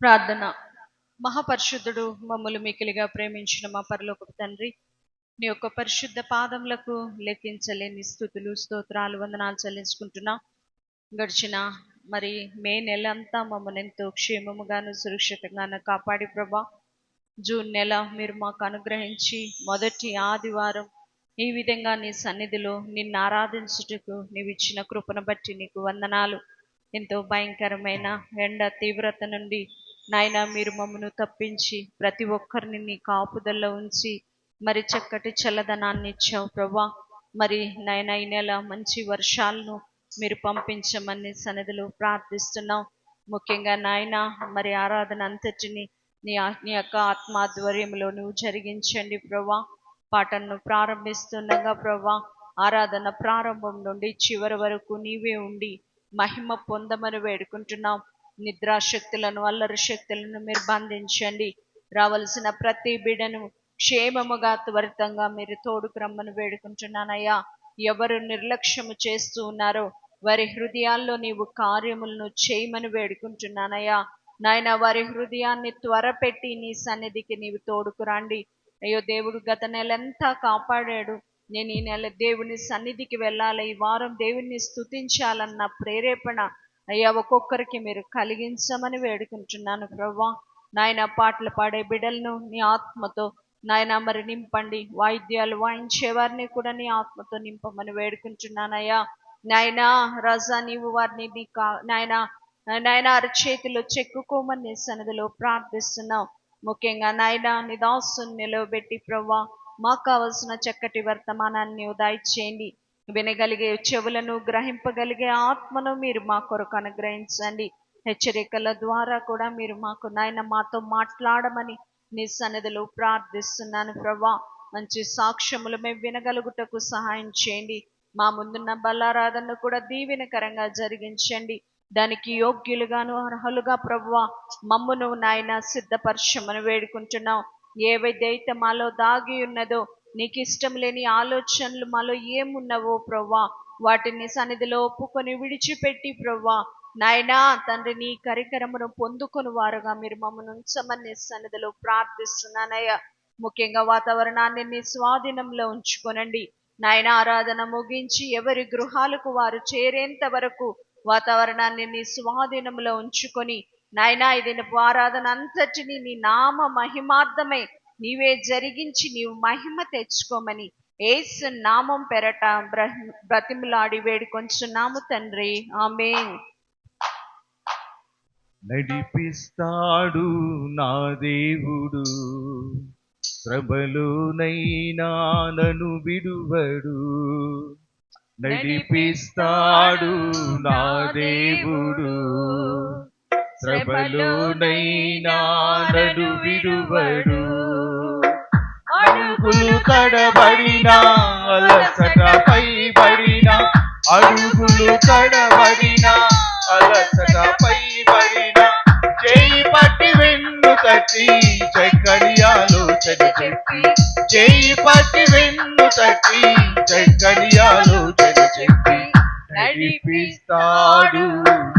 ప్రార్థన. మహాపరిశుద్ధుడు, మమ్మల్ని మికిలిగా ప్రేమించిన మా పరలోకపు తండ్రి, నీ యొక్క పరిశుద్ధ పాదములకు లెక్కించలేని స్తుతులు, స్తోత్రాలు, వందనాలు చెల్లించుకుంటున్నా. గడిచిన మరి మే నెలంతా మమ్మల్ని ఎంతో క్షేమముగాను సురక్షితంగాను కాపాడి ప్రభా, జూన్ నెల మీరు మాకు అనుగ్రహించి మొదటి ఆదివారం ఈ విధంగా నీ సన్నిధిలో నిన్ను ఆరాధించుటకు నీవు ఇచ్చిన కృపను బట్టి నీకు వందనాలు. ఎంతో భయంకరమైన ఎండ తీవ్రత నుండి నాయన మీరు మమ్మను తప్పించి ప్రతి ఒక్కరిని నీ కాపుదల్లో ఉంచి మరి చక్కటి చల్లదనాన్ని ఇచ్చావు ప్రభా. మరి నాయన ఈ నెల మంచి వర్షాలను మీరు పంపించమని సన్నిధిలో ప్రార్థిస్తున్నాం. ముఖ్యంగా నాయన మరి ఆరాధన అంతటిని నీ యొక్క ఆత్మాధ్వర్యంలో నువ్వు జరిగించండి ప్రభా. పాటలను ప్రారంభిస్తుండగా ప్రభా, ఆరాధన ప్రారంభం నుండి చివరి వరకు నీవే ఉండి మహిమ పొందమని వేడుకుంటున్నాం. నిద్రాశక్తులను, అల్లరి శక్తులను మీరు బంధించండి. రావలసిన ప్రతి బిడను క్షేమముగా త్వరితంగా మీరు తోడుకు రమ్మని వేడుకుంటున్నానయ్యా. ఎవరు నిర్లక్ష్యము చేస్తూ ఉన్నారో వారి హృదయాల్లో నీవు కార్యములను చేయమని వేడుకుంటున్నానయ్యా. నాయన వారి హృదయాన్ని త్వరపెట్టి నీ సన్నిధికి నీవు తోడుకు రండి. అయ్యో దేవుడు గత నెలంతా కాపాడాడు. నేను ఈ నెల దేవుని సన్నిధికి వెళ్ళాలి, ఈ వారం దేవుణ్ణి స్తుతించాలన్న ప్రేరేపణ అయ్యా ఒక్కొక్కరికి మీరు కలిగించమని వేడుకుంటున్నాను ప్రభా. నాయన పాటలు పాడే బిడ్డలను నీ ఆత్మతో నాయన మరి నింపండి. వాయిద్యాలు వాయించే వారిని కూడా నీ ఆత్మతో నింపమని వేడుకుంటున్నానయ్యా. నాయన రజా నీవు వారిని నాయన అరచేతిలో చెక్కుకోమని నీ సన్నిధిలో ప్రార్థిస్తున్నావు. ముఖ్యంగా నాయన నీ దాసుని నిలవబెట్టి ప్రభా మాకు కావలసిన చక్కటి వర్తమానాన్ని దయచేయండి. వినగలిగే చెవులను, గ్రహింపగలిగే ఆత్మను మీరు మా కొరకు అనుగ్రహించండి. హెచ్చరికల ద్వారా కూడా మీరు మాతో మాట్లాడమని నీ సన్నిధిలో ప్రార్థిస్తున్నాను ప్రభా. మంచి సాక్ష్యములు మేము వినగలుగుటకు సహాయం చేయండి. మా ముందున్న బలారాధనను కూడా దీవెనకరంగా జరిగించండి. దానికి యోగ్యులుగాను అర్హులుగా ప్రభువా మమ్మును నాయన సిద్ధపరచమని వేడుకుంటున్నాం. ఏవైతే మాలో దాగి ఉన్నదో, నీకు ఇష్టం లేని ఆలోచనలు మాలో ఏమున్నవో ప్రవ్వా వాటిని సన్నిధిలో ఒప్పుకొని విడిచిపెట్టి ప్రవ్వా నాయనా తండ్రి నీ కరికరమును పొందుకొని వారుగా మీరు మమ్మల్ని ఉంచమని సన్నిధిలో ప్రార్థిస్తున్నానయ్యా. ముఖ్యంగా వాతావరణాన్ని నీ స్వాధీనంలో ఉంచుకొనండి నాయన. ఆరాధన ముగించి ఎవరి గృహాలకు వారు చేరేంత వరకు వాతావరణాన్ని నీ స్వాధీనంలో ఉంచుకొని నాయనా ఇది ఆరాధన అంతటిని నీ నామ మహిమార్థమై నీవే జరిగించి నీవు మహిమ తెచ్చుకోమని యేసు నామం పెరట బ్రతిమలాడి వేడుకొంచున్నాము తండ్రి, ఆమేన్. నడిపిస్తాడు నా దేవుడు, శ్రమలోనైనా నన్ను విడువడు. నడిపిస్తాడు నా దేవుడు, శ్రమలోనైనా నన్ను విడువడు. అడుగులు తడబడినా, అలసట పైబడినా, అడుగులు తడబడినా, అలసట పైబడినా, చేయి పట్టి వెన్ను తట్టి చక్కని ఆలోచన చెప్పి, చేయి పట్టి వెన్ను తట్టి చక్కని ఆలోచన చెప్పి నడిపిస్తాడు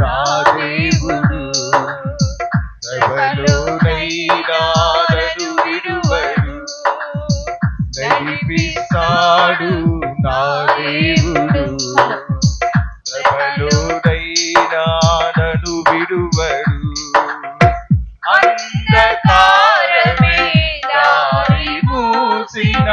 నా దేవుడు, శ్రమలోనైనా నన్ను విడువడు. నడిపిస్తాడు నా దేవుడు, శ్రమలోనైనా నన్ను విడువడు. అంధకారమే దారి మూసిన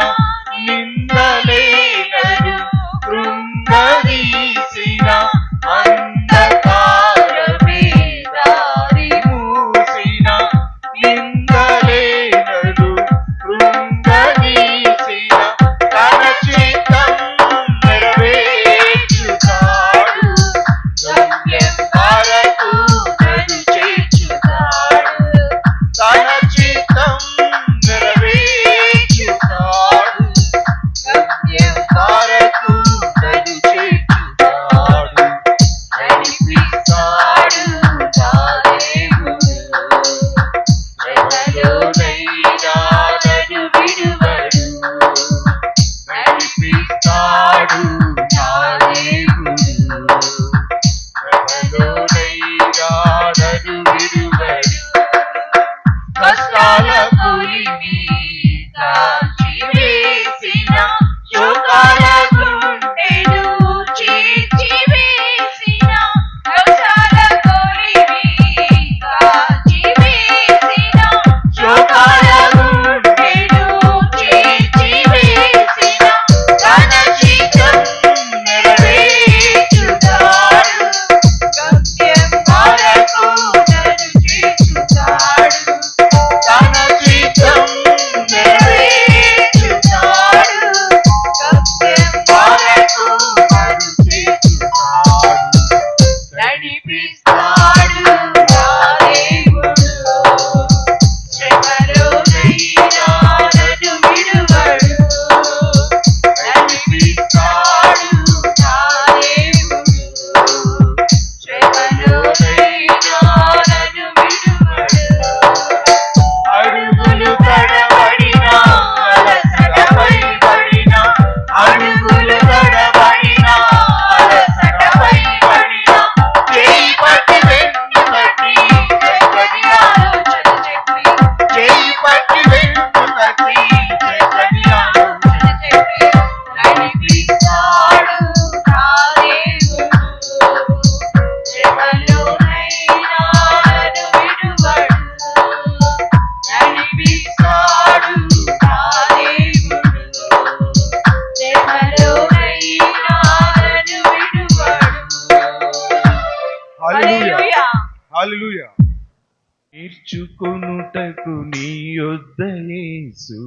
నేర్చుకొనుటకు నీ యొద్ద యేసు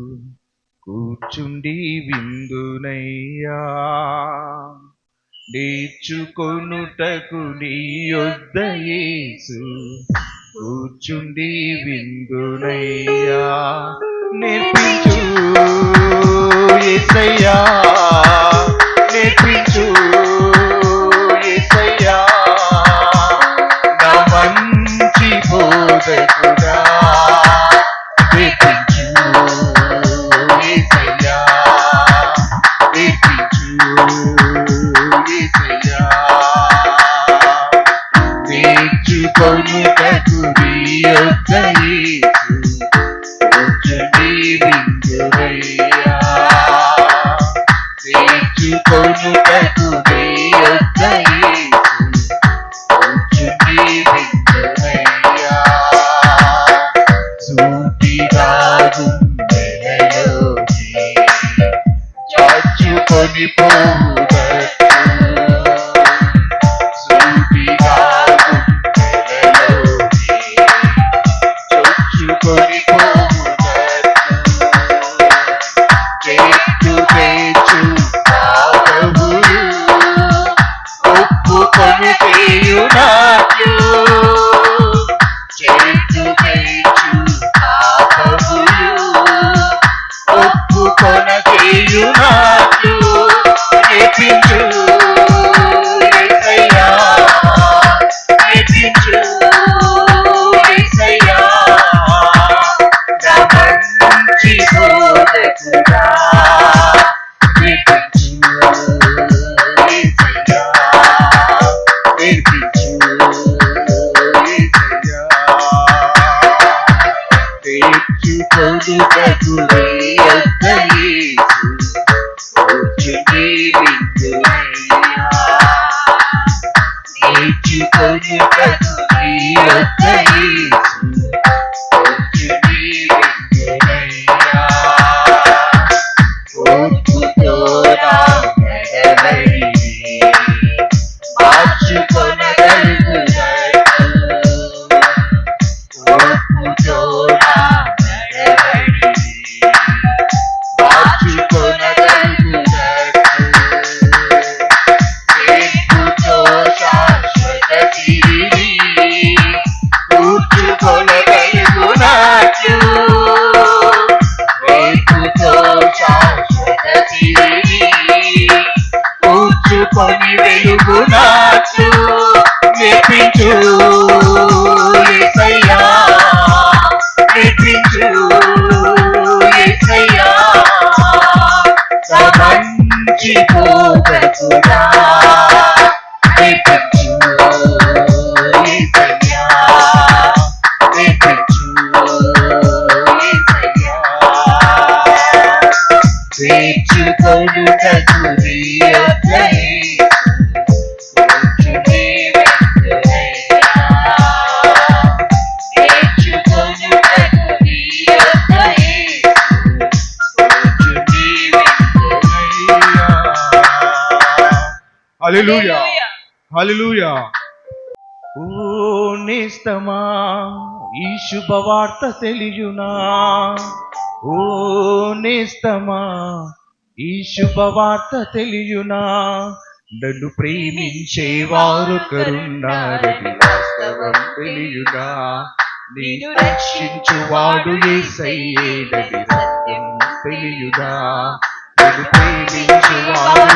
కూర్చుండి విందునయ్యా. నేర్చుకొనుటకు నీ యొద్ద యేసు కూర్చుండి విందునయ్యా. నేర్పించు యేసయ్యా, నేర్పించు యేసయ్యా, నా మంచి బోధకుడా. నేర్పించు యేసయ్యా, నేర్పించు యేసయ్యా. నేర్చుకొనుటకు నీ యొద్ద యేసు కూర్చుండి విందునయ్యా. నేర్చుకొనుటకు నీ యొద్ద యేసు కూర్చుండి విందునయ్యా. సూటిగా గుండెలలోకి చాచుకొని పోవుటకు, సూటిగా గుండెలలోకి చొచ్చుకొని పోవుటకు, చేతు పేచు పాపములు ఒప్పుకొని చేయునట్లు, చేతు పేచు పాపములు ఒప్పుకొన చేయునట్లు నేర్పించు యేసయ్యా, నేర్పించు యేసయ్యా, నా మంచి బోధకుడా. నేర్పించు యేసయ్యా, నేర్పించు యేసయ్యా. నేర్చుకొనుటకు నీ యొద్ద యేసు కూర్చుండి విందునయ్యా. నేర్చుకొనుటకు నీ యొద్ద యేసు కూర్చుండి విందునయ్యా. ఓర్పుతో నా నడవడిని మార్చుకొనగలుగునట్లు, ఓర్పుతో నా నడవడిని మార్చుకొనగలుగునట్లు, నేర్పుతో శాశ్వత సిరిని కూర్చుకొనగలుగునట్లు, నేర్పుతో శాశ్వత సిరిని కూర్చుకొని వెలుగునట్లు నేర్పించు యేసయ్యా, నేర్పించు యేసయ్యా, నా మంచి బోధకుడా. నేర్పించు యేసయ్యా, నేర్పించు యేసయ్యా. నేర్చుకొనుటకు నీ యొద్ద యేసు కూర్చుండి విందునయ్యా. నేర్చుకొనుటకు నీ యొద్ద యేసు కూర్చుండి విందునయ్యా. హల్లెలూయా, హల్లెలూయా. ఓ నేస్తమా, ఈ శుభవార్త తెలియునా? ఓ నేస్తమా, ఈ శుభవార్త తెలియునా? నన్ను ప్రేమించేవారొకరున్నారని వాస్తవం తెలియునా? నేను రక్షించువాడు యేసయ్యేనని సత్యం తెలియునా? నన్ను ప్రేమించువాడు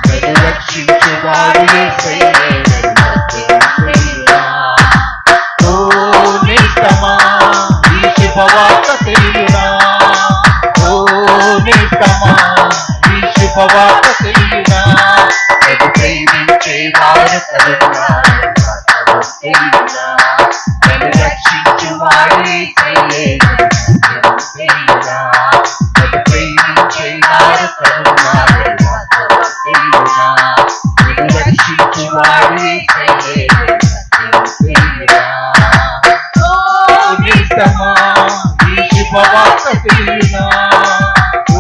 నన్ను రక్షించువాడు యేసయ్యేనని సత్యం తెలియునా? ఓ నేస్తమా, ఈ శుభవార్త తెలియునా? ఓ నేస్తమా, ఈ శుభవార్త తెలియునా? నన్ను ప్రేమించేవారొకరున్నారని వాస్తవం తెలియునా? నన్ను రక్షించువాడు యేసయ్యేనని సత్యం తెలియునా? నన్ను ప్రేమించేవారొకరున్నారని వాస్తవం తెలియునా? నన్ను రక్షించువాడు యేసయ్యేనని సత్యం తెలియునా? ఓ నేస్తమా, ఈ శుభవార్త తెలియునా? ఓ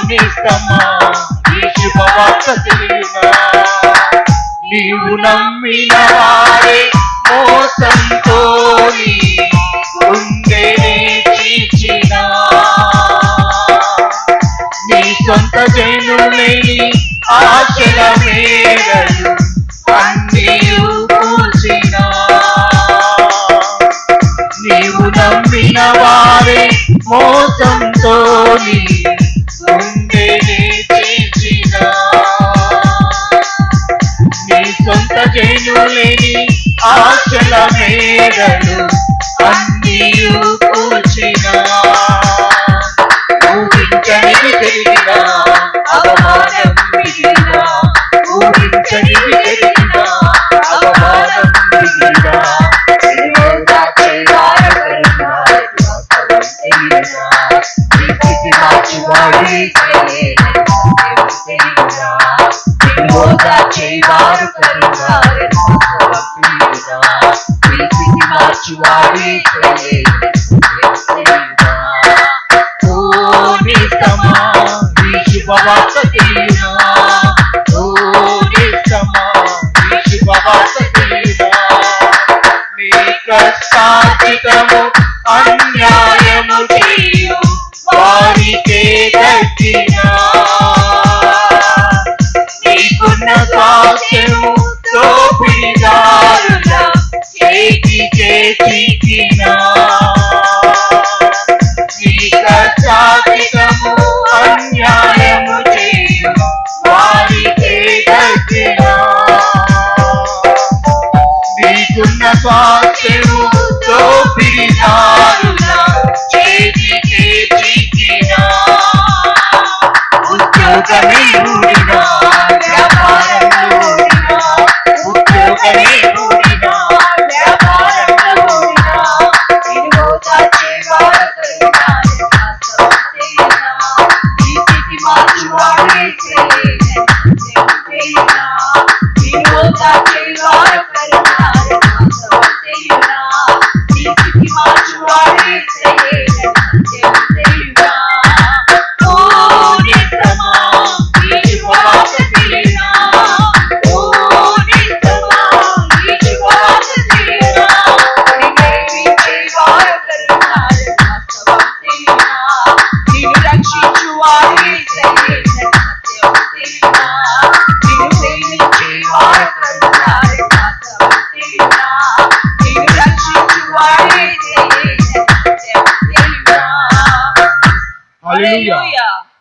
నేస్తమా, ఈ శుభవార్త తెలియునా? నీవు నమ్మిన వారే మోసంతో నీ గుండెనే చీల్చిన నీ సొంత జనులేని ఆశల మేడలు అన్నీయు కూల్చిన నీవు నమ్మిన వారే మోసంతో నీ గుండెనే చీల్చిన నీ సొంత జనులేని ఆశల మేడలు అన్నీయు కూల్చిన ఊహించనిది జరిగిన అవమానం మిగిలిన ఊహించనిది జరిగిన అవమానం మిగిలిన మార్చువాడే మార్చువాడే శుభవార్త తెలియనా ఓ నిజమా ఈ శుభవార్త తెలియనా నీ కష్టార్జితము అన్యాయము చేయు వారికే దక్కినా నీకున్న స్వాస్థ్యము దోపిడిదారుల చేతికే చిక్కినా నీ కష్టార్జితము అన్యాయము చేయు వారికే దక్కినా నీకున్న స్వాస్థ్యము దోపిడిదారుల చేతికే చిక్కినా ఉద్యోగమే ఊడినా వ్యాపారంలో ఊడినా ఉద్యోగమే ఊడినా వ్యాపారంలో ఊడినా ఇదిగో దాచేవారు ఈ స్థితి మార్చువాడే ఇదిగో దాచేవారు ఈ స్థితి మార్చువాడే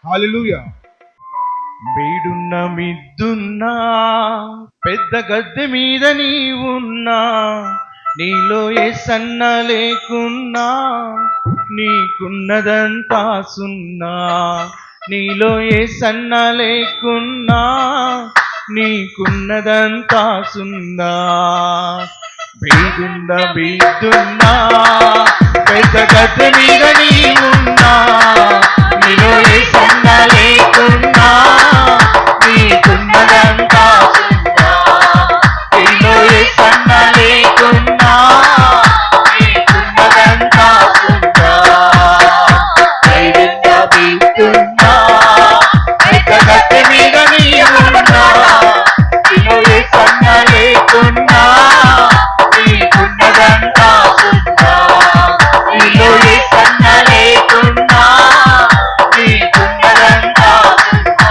హల్లెలూయా. బీడున్న మిద్దున్నా పెద్ద గద్దె మీద నీవున్నా నీలో ఏ సన్న లేకున్నా నీకున్నదంతా సున్నా నీలో ఏ సన్న లేకున్నా నీకున్నదంతా సున్నా బీడున్నా పెద్ద గద్దె మీద నీవున్నా నీలో ఏ సన్న లేకున్నా నీకున్నదంతా సున్నా నీలో ఏ సన్న లేకున్నా నీకున్నదంతా సున్నా బీడున్నా పెద్ద గద్దె మీద నీవున్నా నీలో ఏ సన్న లేకున్నా నీకున్నదంతా సున్నా నీలో ఏ సన్న లేకున్నా నీకున్నదంతా సున్నా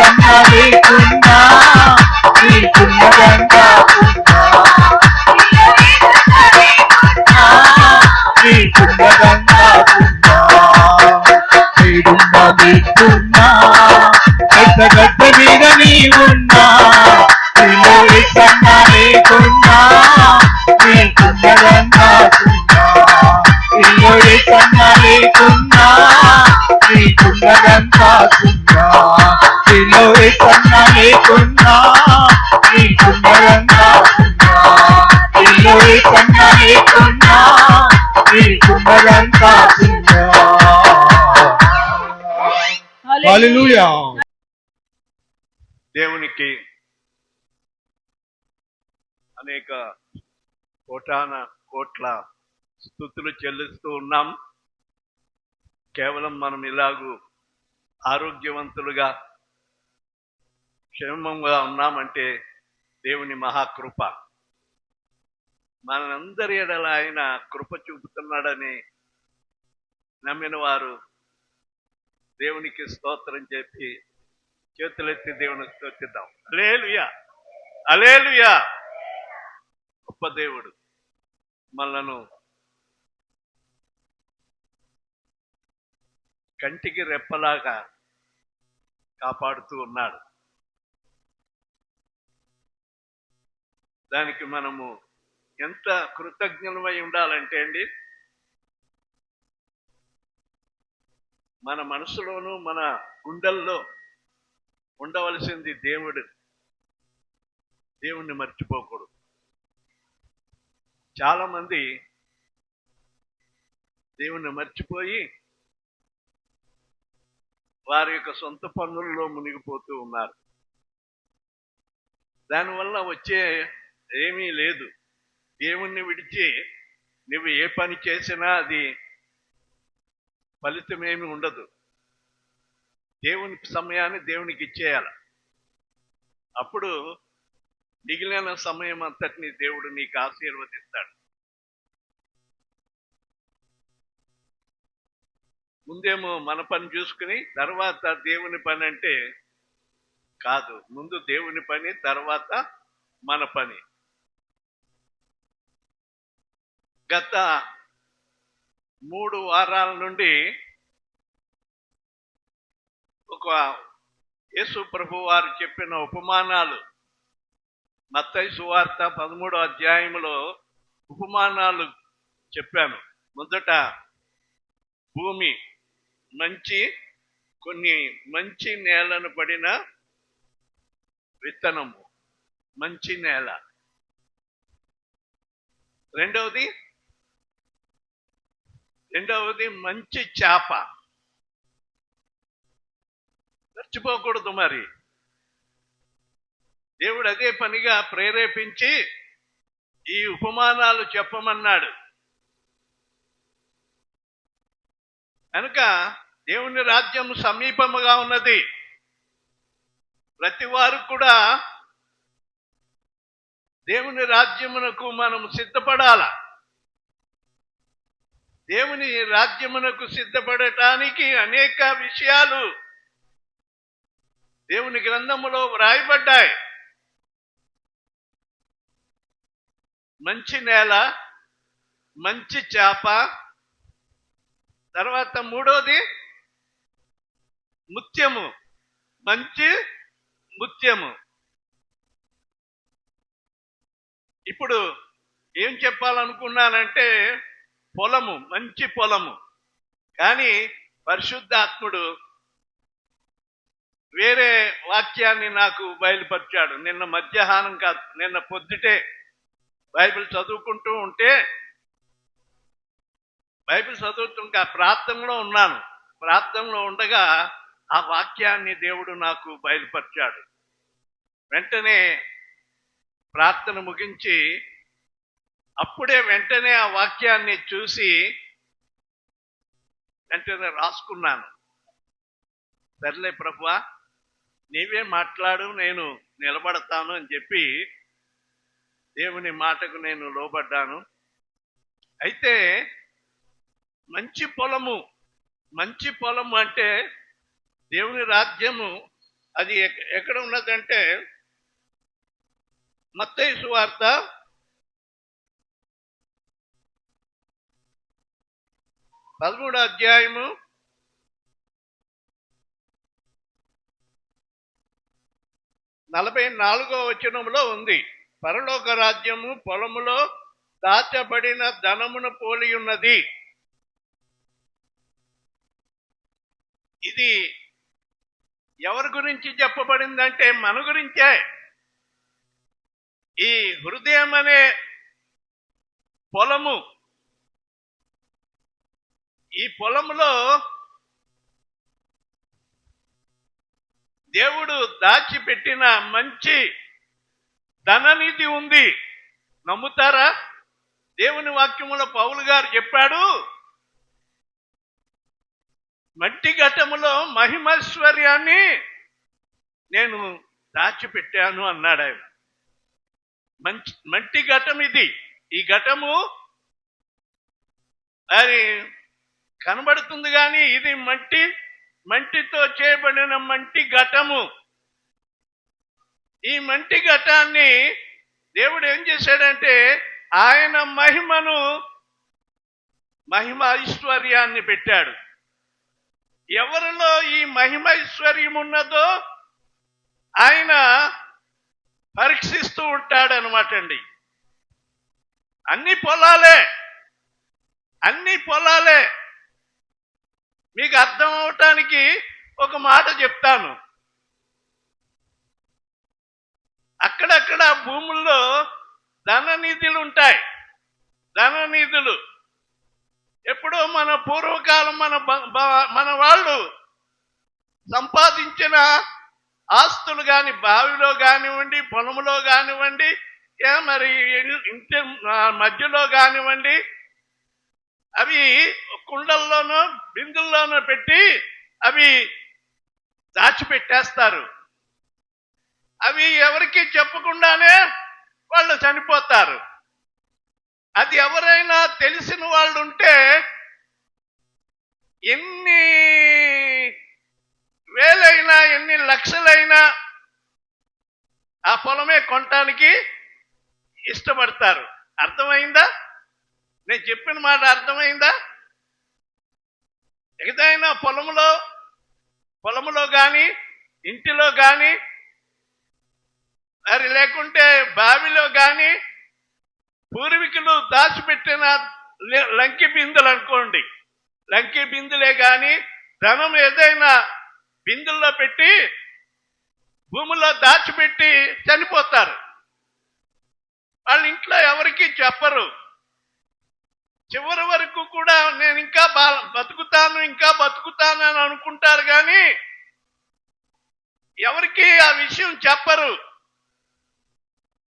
ఏసన్న లేకున్నా నీకున్నదంతా సున్నా. నీకున్నదంతా సున్నా. నీడున్న లేకున్నా పెద్ద గడ్డ మీద నీవున్నా నీలో ఏసన్న లేకున్నా నీకున్నదంతా సున్నా. నీలో ఏసన్న లేకున్నా నీకున్నదంతా సున్నా. నీలో ఏసన్న లేకున్నా నీకున్నదంతా సున్నా. నీలో ఏసన్న లేకున్నా నీకున్నదంతా సున్నా. హల్లెలూయా. దేవునికి అనేక కోట్ల స్తుతులు చెల్లిస్తూ ఉన్నాం. కేవలం మనం ఇలాగూ ఆరోగ్యవంతులుగా క్షేమంగా ఉన్నామంటే దేవుని మహాకృప. మనందరి ఎడల ఆయన కృప చూపుతున్నాడని నమ్మిన వారు దేవునికి స్తోత్రం చెప్పి చేతులెత్తి దేవుని స్తుతిద్దాం. హల్లెలూయా, హల్లెలూయా. గొప్ప దేవుడు మనలను కంటికి రెప్పలాగా కాపాడుతూ ఉన్నాడు. దానికి మనము ఎంత కృతజ్ఞులమై ఉండాలంటే అండి, మన మనసులోనూ మన గుండెల్లో ఉండవలసింది దేవుణ్ణి మర్చిపోకూడదు. చాలా మంది దేవుణ్ణి మర్చిపోయి వారి యొక్క సొంత పనుల్లో మునిగిపోతూ ఉన్నారు. దానివల్ల వచ్చే ఏమీ లేదు. దేవుణ్ణి విడిచి నువ్వు ఏ పని చేసినా అది ఫలితం ఏమి ఉండదు. దేవుని సమయాన్ని దేవునికి ఇచ్చేయాలి. అప్పుడు మిగిలిన సమయం అంతటిని దేవుడు నీకు ఆశీర్వదిస్తాడు. ముందేమో మన పని చూసుకుని తర్వాత దేవుని పని అంటే కాదు. ముందు దేవుని పని, తర్వాత మన పని. గత 3 వారాల నుండి ఒక యేసు ప్రభు వారు చెప్పిన ఉపమానాలు, మత్తయి సువార్త 13వ అధ్యాయంలో ఉపమానాలు చెప్పాను. మొదట భూమి కొన్ని మంచి నేలను పడిన విత్తనము, మంచి నేల. రెండవది మంచి చేప. మర్చిపోకూడదు. మరి దేవుడు అదే పనిగా ప్రేరేపించి ఈ ఉపమానాలు చెప్పమన్నాడు. కనుక దేవుని రాజ్యం సమీపముగా ఉన్నది. ప్రతి వారు కూడా దేవుని రాజ్యమునకు మనం సిద్ధపడాల. దేవుని రాజ్యమునకు సిద్ధపడటానికి అనేక విషయాలు దేవుని గ్రంథములో వ్రాయబడ్డాయి. మంచి నేల, మంచి చేప, తర్వాత మూడోది ముత్యము, మంచి ముత్యము. ఇప్పుడు ఏం చెప్పాలనుకున్నానంటే పొలము, మంచి పొలము. కానీ పరిశుద్ధాత్ముడు వేరే వాక్యాన్ని నాకు బయలుపరిచాడు. నిన్న మధ్యాహ్నం కాదు, నిన్న పొద్దుటే బైబిల్ చదువుకుంటూ ఉంటే, బైబిల్ చదువుతుంటే ప్రార్థనలో ఉన్నాను. ప్రార్థనలో ఉండగా ఆ వాక్యాన్ని దేవుడు నాకు బయలుపరిచాడు. వెంటనే ప్రార్థన ముగించి వెంటనే ఆ వాక్యాన్ని చూసి వెంటనే రాసుకున్నాను. సర్లే ప్రభువా, నీవే మాట్లాడు, నేను నిలబడతాను అని చెప్పి దేవుని మాటకు నేను లోబడ్డాను. అయితే మంచి పొలము అంటే దేవుని రాజ్యము అది ఎక్కడ ఉన్నదంటే మత్తయి సువార్త 13వ అధ్యాయము 44వ వచనంలో ఉంది. పరలోక రాజ్యము పొలములో దాచబడిన ధనమును పోలి ఉన్నది. ఇది ఎవరి గురించి చెప్పబడిందంటే మన గురించే. ఈ హృదయం అనే పొలము, ఈ పొలములో దేవుడు దాచిపెట్టిన మంచి ధననిధి ఉంది. నమ్ముతారా? దేవుని వాక్యములో పౌలు గారు చెప్పాడు, మట్టి ఘటములో మహిమైశ్వర్యాన్ని నేను దాచిపెట్టాను అన్నాడు ఆయన. మట్టి ఘటం ఇది. ఈ ఘటము అది కనబడుతుంది కానీ ఇది మంటితో చేయబడిన మంటి ఘటము. ఈ మంటి ఘటాన్ని దేవుడు ఏం చేశాడంటే ఆయన మహిమ ఐశ్వర్యాన్ని పెట్టాడు. ఎవరిలో ఈ మహిమైశ్వర్యం ఉన్నదో ఆయన పరీక్షిస్తూ ఉంటాడనమాట అండి. అన్ని పొలాలే. మీకు అర్థం అవటానికి ఒక మాట చెప్తాను. అక్కడక్కడ భూముల్లో ధననిధులు ఉంటాయి. ధననిధులు ఎప్పుడో మన పూర్వకాలం మన వాళ్ళు సంపాదించిన ఆస్తులు కాని బావిలో కానివ్వండి, పొలంలో కానివ్వండి, మరి ఇంటి మధ్యలో కానివ్వండి, అవి కుండల్లోనూ బిందుల్లోనూ పెట్టి అవి దాచిపెట్టేస్తారు. అవి ఎవరికి చెప్పకుండానే వాళ్ళు చనిపోతారు. అది ఎవరైనా తెలిసిన వాళ్ళు ఉంటే ఎన్ని వేలైనా ఎన్ని లక్షలైనా ఆ పొలమే కొనటానికి ఇష్టపడతారు. అర్థమైందా? నేను చెప్పిన మాట అర్థమైందా? ఏదైనా పొలములో కానీ ఇంటిలో కానీ మరి లేకుంటే బావిలో కానీ పూర్వీకులు దాచిపెట్టిన లంకి బిందులు అనుకోండి, లంకి బిందులే కానీ ధనం ఏదైనా బిందుల్లో పెట్టి భూమిలో దాచిపెట్టి చనిపోతారు. వాళ్ళ ఇంట్లో ఎవరికి చెప్పరు. చివరి వరకు కూడా నేను ఇంకా బతుకుతాను అని అనుకుంటారు కానీ ఎవరికి ఆ విషయం చెప్పరు.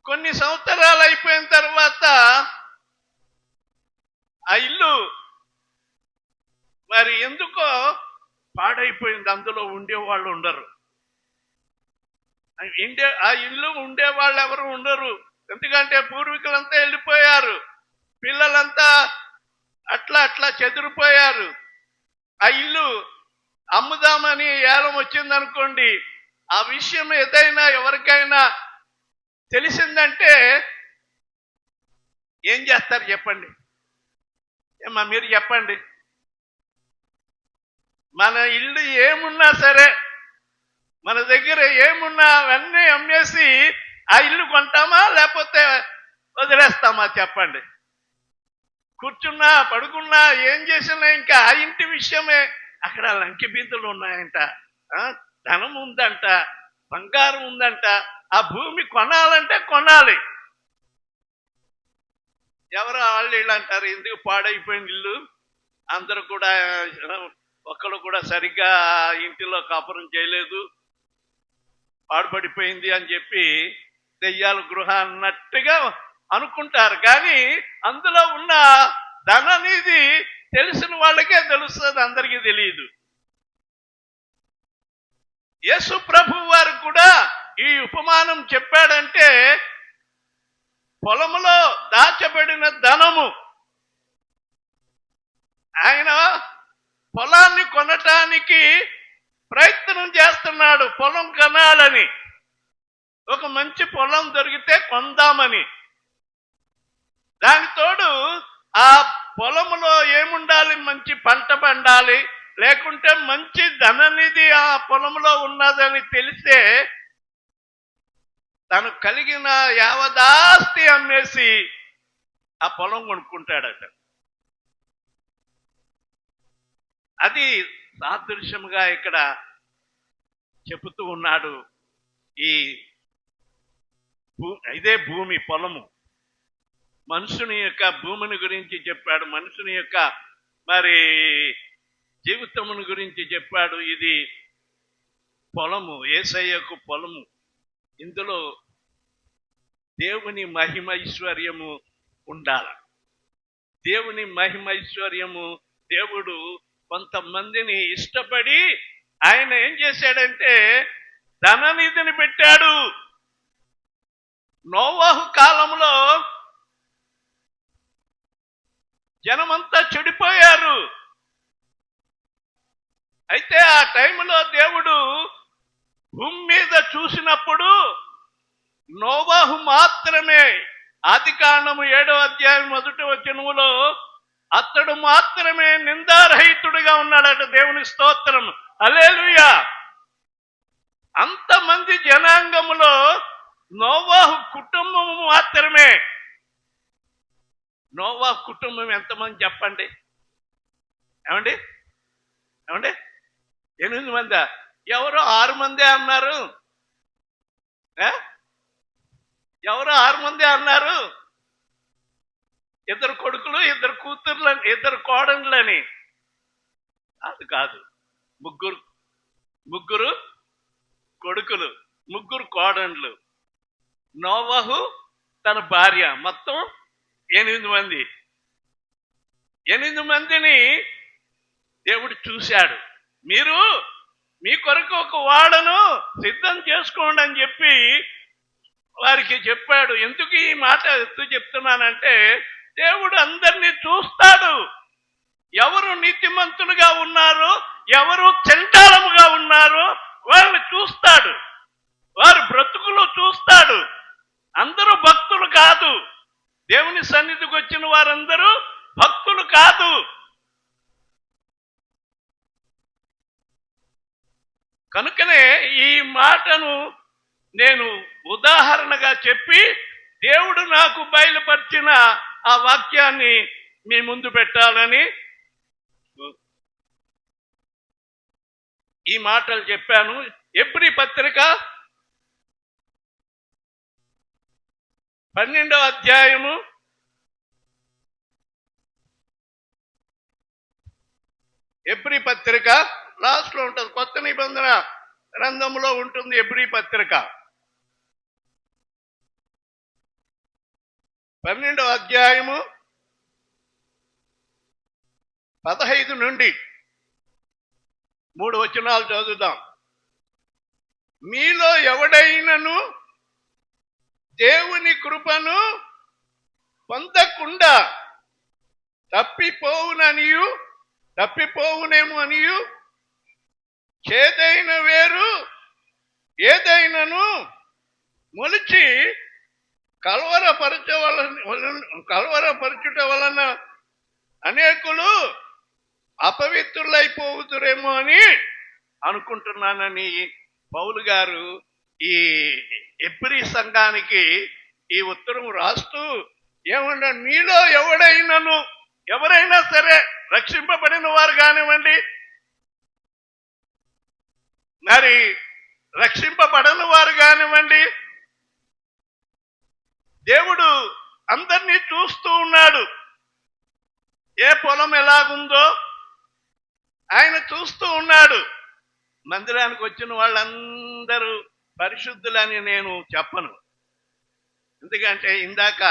కొన్ని సంవత్సరాలు అయిపోయిన తర్వాత ఆ ఇల్లు మరి ఎందుకో పాడైపోయింది. అందులో ఉండేవాళ్ళు ఉండరు. ఆ ఇల్లు ఉండేవాళ్ళు ఎవరు ఉండరు. ఎందుకంటే పూర్వీకులంతా వెళ్ళిపోయారు, పిల్లలంతా అట్లా చెదిరిపోయారు. ఆ ఇల్లు అమ్ముదామని ఏలం వచ్చిందనుకోండి, ఆ విషయం ఏదైనా ఎవరికైనా తెలిసిందంటే ఏం చేస్తారు చెప్పండి? ఏమా మీరు చెప్పండి. మన ఇల్లు ఏమున్నా సరే, మన దగ్గర ఏమున్నా అవన్నీ అమ్మేసి ఆ ఇల్లు కొంటామా లేకపోతే వదిలేస్తామా చెప్పండి? కూర్చున్నా పడుకున్నా ఏం చేసినా ఇంకా ఆ ఇంటి విషయమే. అక్కడ లంకి బిందులు ఉన్నాయంట, ధనం ఉందంట, బంగారం ఉందంట. ఆ భూమి కొనాలంటే కొనాలి. ఎవరు వాళ్ళు వీళ్ళు అంటారు, ఎందుకు పాడైపోయిన ఇల్లు, అందరూ కూడా ఒక్కరు కూడా సరిగ్గా ఇంటిలో కాపురం చేయలేదు, పాడుపడిపోయింది అని చెప్పి దెయ్యాల గృహ అన్నట్టుగా అనుకుంటారు. కానీ అందులో ఉన్న ధననిధి తెలిసిన వాళ్ళకే తెలుస్తుంది, అందరికీ తెలియదు. యేసు ప్రభు వారు కూడా ఈ ఉపమానం చెప్పాడంటే పొలములో దాచబడిన ధనము. ఆయన పొలాన్ని కొనటానికి ప్రయత్నం చేస్తున్నాడు పొలం కొనాలని. ఒక మంచి పొలం దొరికితే కొందామని. దానికి తోడు ఆ పొలంలో ఏముండాలి? మంచి పంట పండాలి, లేకుంటే మంచి ధననిధి ఆ పొలంలో ఉన్నదని తెలిస్తే తను కలిగిన యావదాస్తి అమ్మేసి ఆ పొలం కొనుక్కుంటాడట. అది సాదృశ్యముగా ఇక్కడ చెబుతూ ఉన్నాడు. ఈ ఇదే భూమి, పొలము. మనుషుని యొక్క భూమిని గురించి చెప్పాడు, మనుషుని యొక్క మరి జీవితమును గురించి చెప్పాడు. ఇది పొలము, యేసయ్యకు పొలము. ఇందులో దేవుని మహిమైశ్వర్యము ఉండాలి. దేవుని మహిమైశ్వర్యము, దేవుడు కొంతమందిని ఇష్టపడి ఆయన ఏం చేశాడంటే ధననిధిని పెట్టాడు. నోవహు కాలంలో జనమంతా చెడిపోయారు. అయితే ఆ టైంలో దేవుడు భూమి మీద చూసినప్పుడు నోవహు మాత్రమే, ఆదికాండము 7వ అధ్యాయం 1వ వచనములో అతడు మాత్రమే నిందారహితుడిగా ఉన్నాడట. దేవుని స్తోత్రం, హల్లెలూయా. అంతమంది జనాంగములో నోవహు కుటుంబము మాత్రమే. నోవహు కుటుంబం ఎంతమంది చెప్పండి? ఏమండి? 8 మంది. ఎవరో 6 మందే అన్నారు. ఎవరో 6 మందే అన్నారు. 2 కొడుకులు, 2 కూతుర్లని, 2 కోడళ్ళని. అది కాదు, ముగ్గురు కొడుకులు, 3 కోడళ్ళు, నోవహు తన భార్య, మొత్తం 8 మంది. 8 మందిని దేవుడు చూశాడు. మీరు మీ కొరకు ఒక వాడను సిద్ధం చేసుకోండి అని చెప్పి వారికి చెప్పాడు. ఎందుకు ఈ మాట చెప్తున్నానంటే దేవుడు అందరినీ చూస్తాడు. ఎవరు నీతిమంతులుగా ఉన్నారో, ఎవరు చండాలముగా ఉన్నారో వాళ్ళని చూస్తాడు. వారి బ్రతుకులు చూస్తాడు. అందరూ భక్తులు కాదు. దేవుని సన్నిధికి వచ్చిన వారందరూ భక్తులు కాదు. కనుకనే ఈ మాటను నేను ఉదాహరణగా చెప్పి దేవుడు నాకు బయలుపరిచిన ఆ వాక్యాన్ని మీ ముందు పెట్టాలని ఈ మాటలు చెప్పాను. ఎబ్రీ పత్రిక 12వ అధ్యాయము 12 లాస్ట్ లో ఉంటుంది. కొత్త నిబంధన గ్రంథంలో ఉంటుంది ఎబ్రీ పత్రిక 12వ అధ్యాయము 15 నుండి 3 వచనాలు చదువుదాం. మీలో ఎవడైనను దేవుని కృపను పొందకుండా తప్పిపోవునేమో అనియు చేదైన వేరు ఏదైనను మొలిచి కలవరపరచుట వలన అనేకులు అపవిత్రులైపోతురేమో అని అనుకుంటున్నానని పౌలు గారు ఈ ఎబ్రీ సంఘానికి ఈ ఉత్తరం రాస్తూ ఏమన్నా, మీలో ఎవరైనా సరే రక్షింపబడిన వారు కానివ్వండి, మరి రక్షింపబడని వారు కానివ్వండి, దేవుడు అందరినీ చూస్తూ ఉన్నాడు. ఏ పొలం ఎలాగుందో ఆయన చూస్తూ ఉన్నాడు. మందిరానికి వచ్చిన వాళ్ళందరూ పరిశుద్ధులని నేను చెప్పను. ఎందుకంటే ఇందాక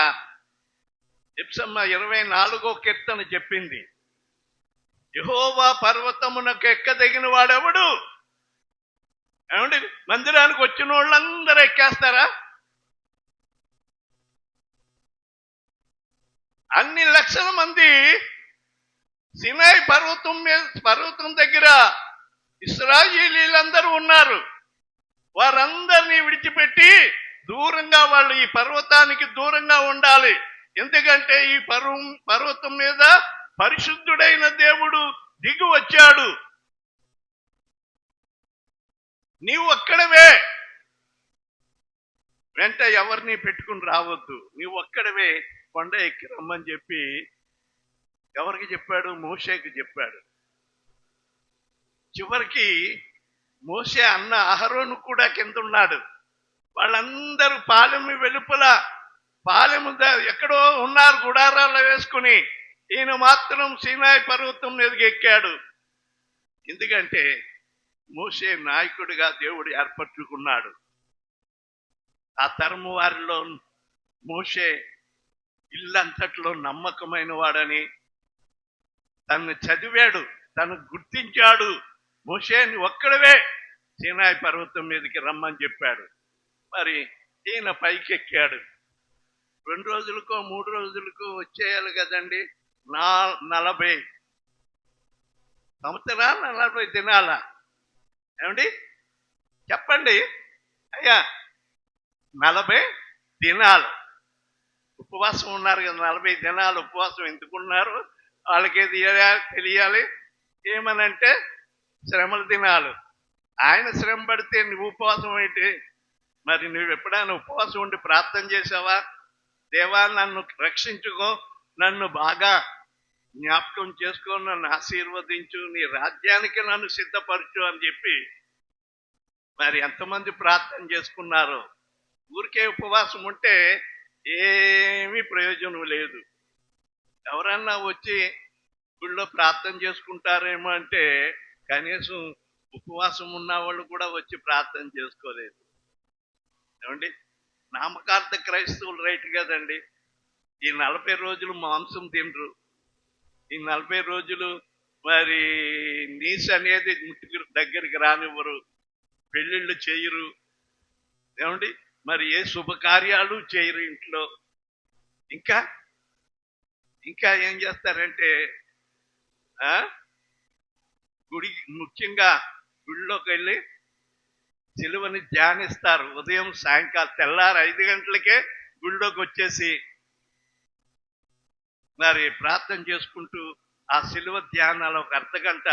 ఎప్సమ్మ 24వ కీర్తన చెప్పింది, యెహోవా పర్వతమునకు ఎక్కదగిన వాడెవడు? ఏమండి, మందిరానికి వచ్చిన వాళ్ళందరూ ఎక్కేస్తారా? అన్ని లక్షల మంది సినాయి పర్వతం దగ్గర ఇశ్రాయేలీలందరూ ఉన్నారు. వారందరినీ విడిచిపెట్టి దూరంగా వాళ్ళు ఈ పర్వతానికి దూరంగా ఉండాలి. ఎందుకంటే ఈ పర్వతం మీద పరిశుద్ధుడైన దేవుడు దిగి వచ్చాడు. నీవు ఒక్కడవే, వెంట ఎవరిని పెట్టుకుని రావద్దు, నీవు ఒక్కడవే కొండ ఎక్కి రమ్మని చెప్పి ఎవరికి చెప్పాడు? మోషేకి చెప్పాడు. చివరికి మోషే అన్న అహరోను కూడా కింద ఉన్నాడు. వాళ్ళందరూ పాలెము వెలుపల ఎక్కడో ఉన్నారు గుడారాల్లో వేసుకుని. ఈయన మాత్రం సీనాయి పర్వతం మీదకి ఎక్కాడు. ఎందుకంటే మోషే నాయకుడిగా దేవుడు ఏర్పరచుకున్నాడు. ఆ తరము వారిలో మోషే ఇల్లంతట్లో నమ్మకమైన వాడని తను చదివాడు, తను గుర్తించాడు. మోషేని ఒక్కడవే సీనాయి పర్వతం మీదకి రమ్మని చెప్పాడు. మరి ఈయన పైకి ఎక్కాడు. 2 రోజులకో 3 రోజులకో వచ్చేయాలి కదండి. 40 సంవత్సరాలు 40 దినాల ఏమండి చెప్పండి అయ్యా. 40 దినాలు ఉపవాసం ఉన్నారు కదా. 40 దినాలు ఉపవాసం ఎందుకున్నారు వాళ్ళకి తెలియాలి. ఏమనంటే శ్రమల దినాలు. ఆయన శ్రమ పడితే నువ్వు ఉపవాసం ఏంటి? మరి నువ్వు ఎప్పుడైనా ఉపవాసం ఉండి ప్రార్థన చేసావా? దేవా నన్ను రక్షించుకో, నన్ను బాగా జ్ఞాపకం చేసుకో, నన్ను ఆశీర్వదించు, నీ రాజ్యానికి నన్ను సిద్ధపరచు అని చెప్పి మరి ఎంతమంది ప్రార్థన చేసుకున్నారు? ఊరికే ఉపవాసం ఉంటే ఏమీ ప్రయోజనం లేదు. ఎవరన్నా వచ్చి గుళ్ళో ప్రార్థన చేసుకుంటారేమో అంటే కనీసం ఉపవాసం ఉన్న వాళ్ళు కూడా వచ్చి ప్రార్థన చేసుకోలేదు. ఏమండి, నామకార్థ క్రైస్తవులు రైట్ కదండి. ఈ 40 రోజులు మాంసం తినరు, ఈ 40 రోజులు మరి నీసు అనేది దగ్గరికి రానివ్వరు, పెళ్ళిళ్ళు చేయరు, ఏమండి మరి ఏ శుభకార్యాలు చేయరు ఇంట్లో. ఇంకా ఏం చేస్తారంటే ముఖ్యంగా గుడిలోకి వెళ్ళి సిలువని ధ్యానిస్తారు. ఉదయం సాయంకాలం తెల్లారు 5 గంటలకే గుడిలోకి వచ్చేసి మరి ప్రార్థన చేసుకుంటూ ఆ సిలువ ధ్యానాలు ఒక అర్ధగంట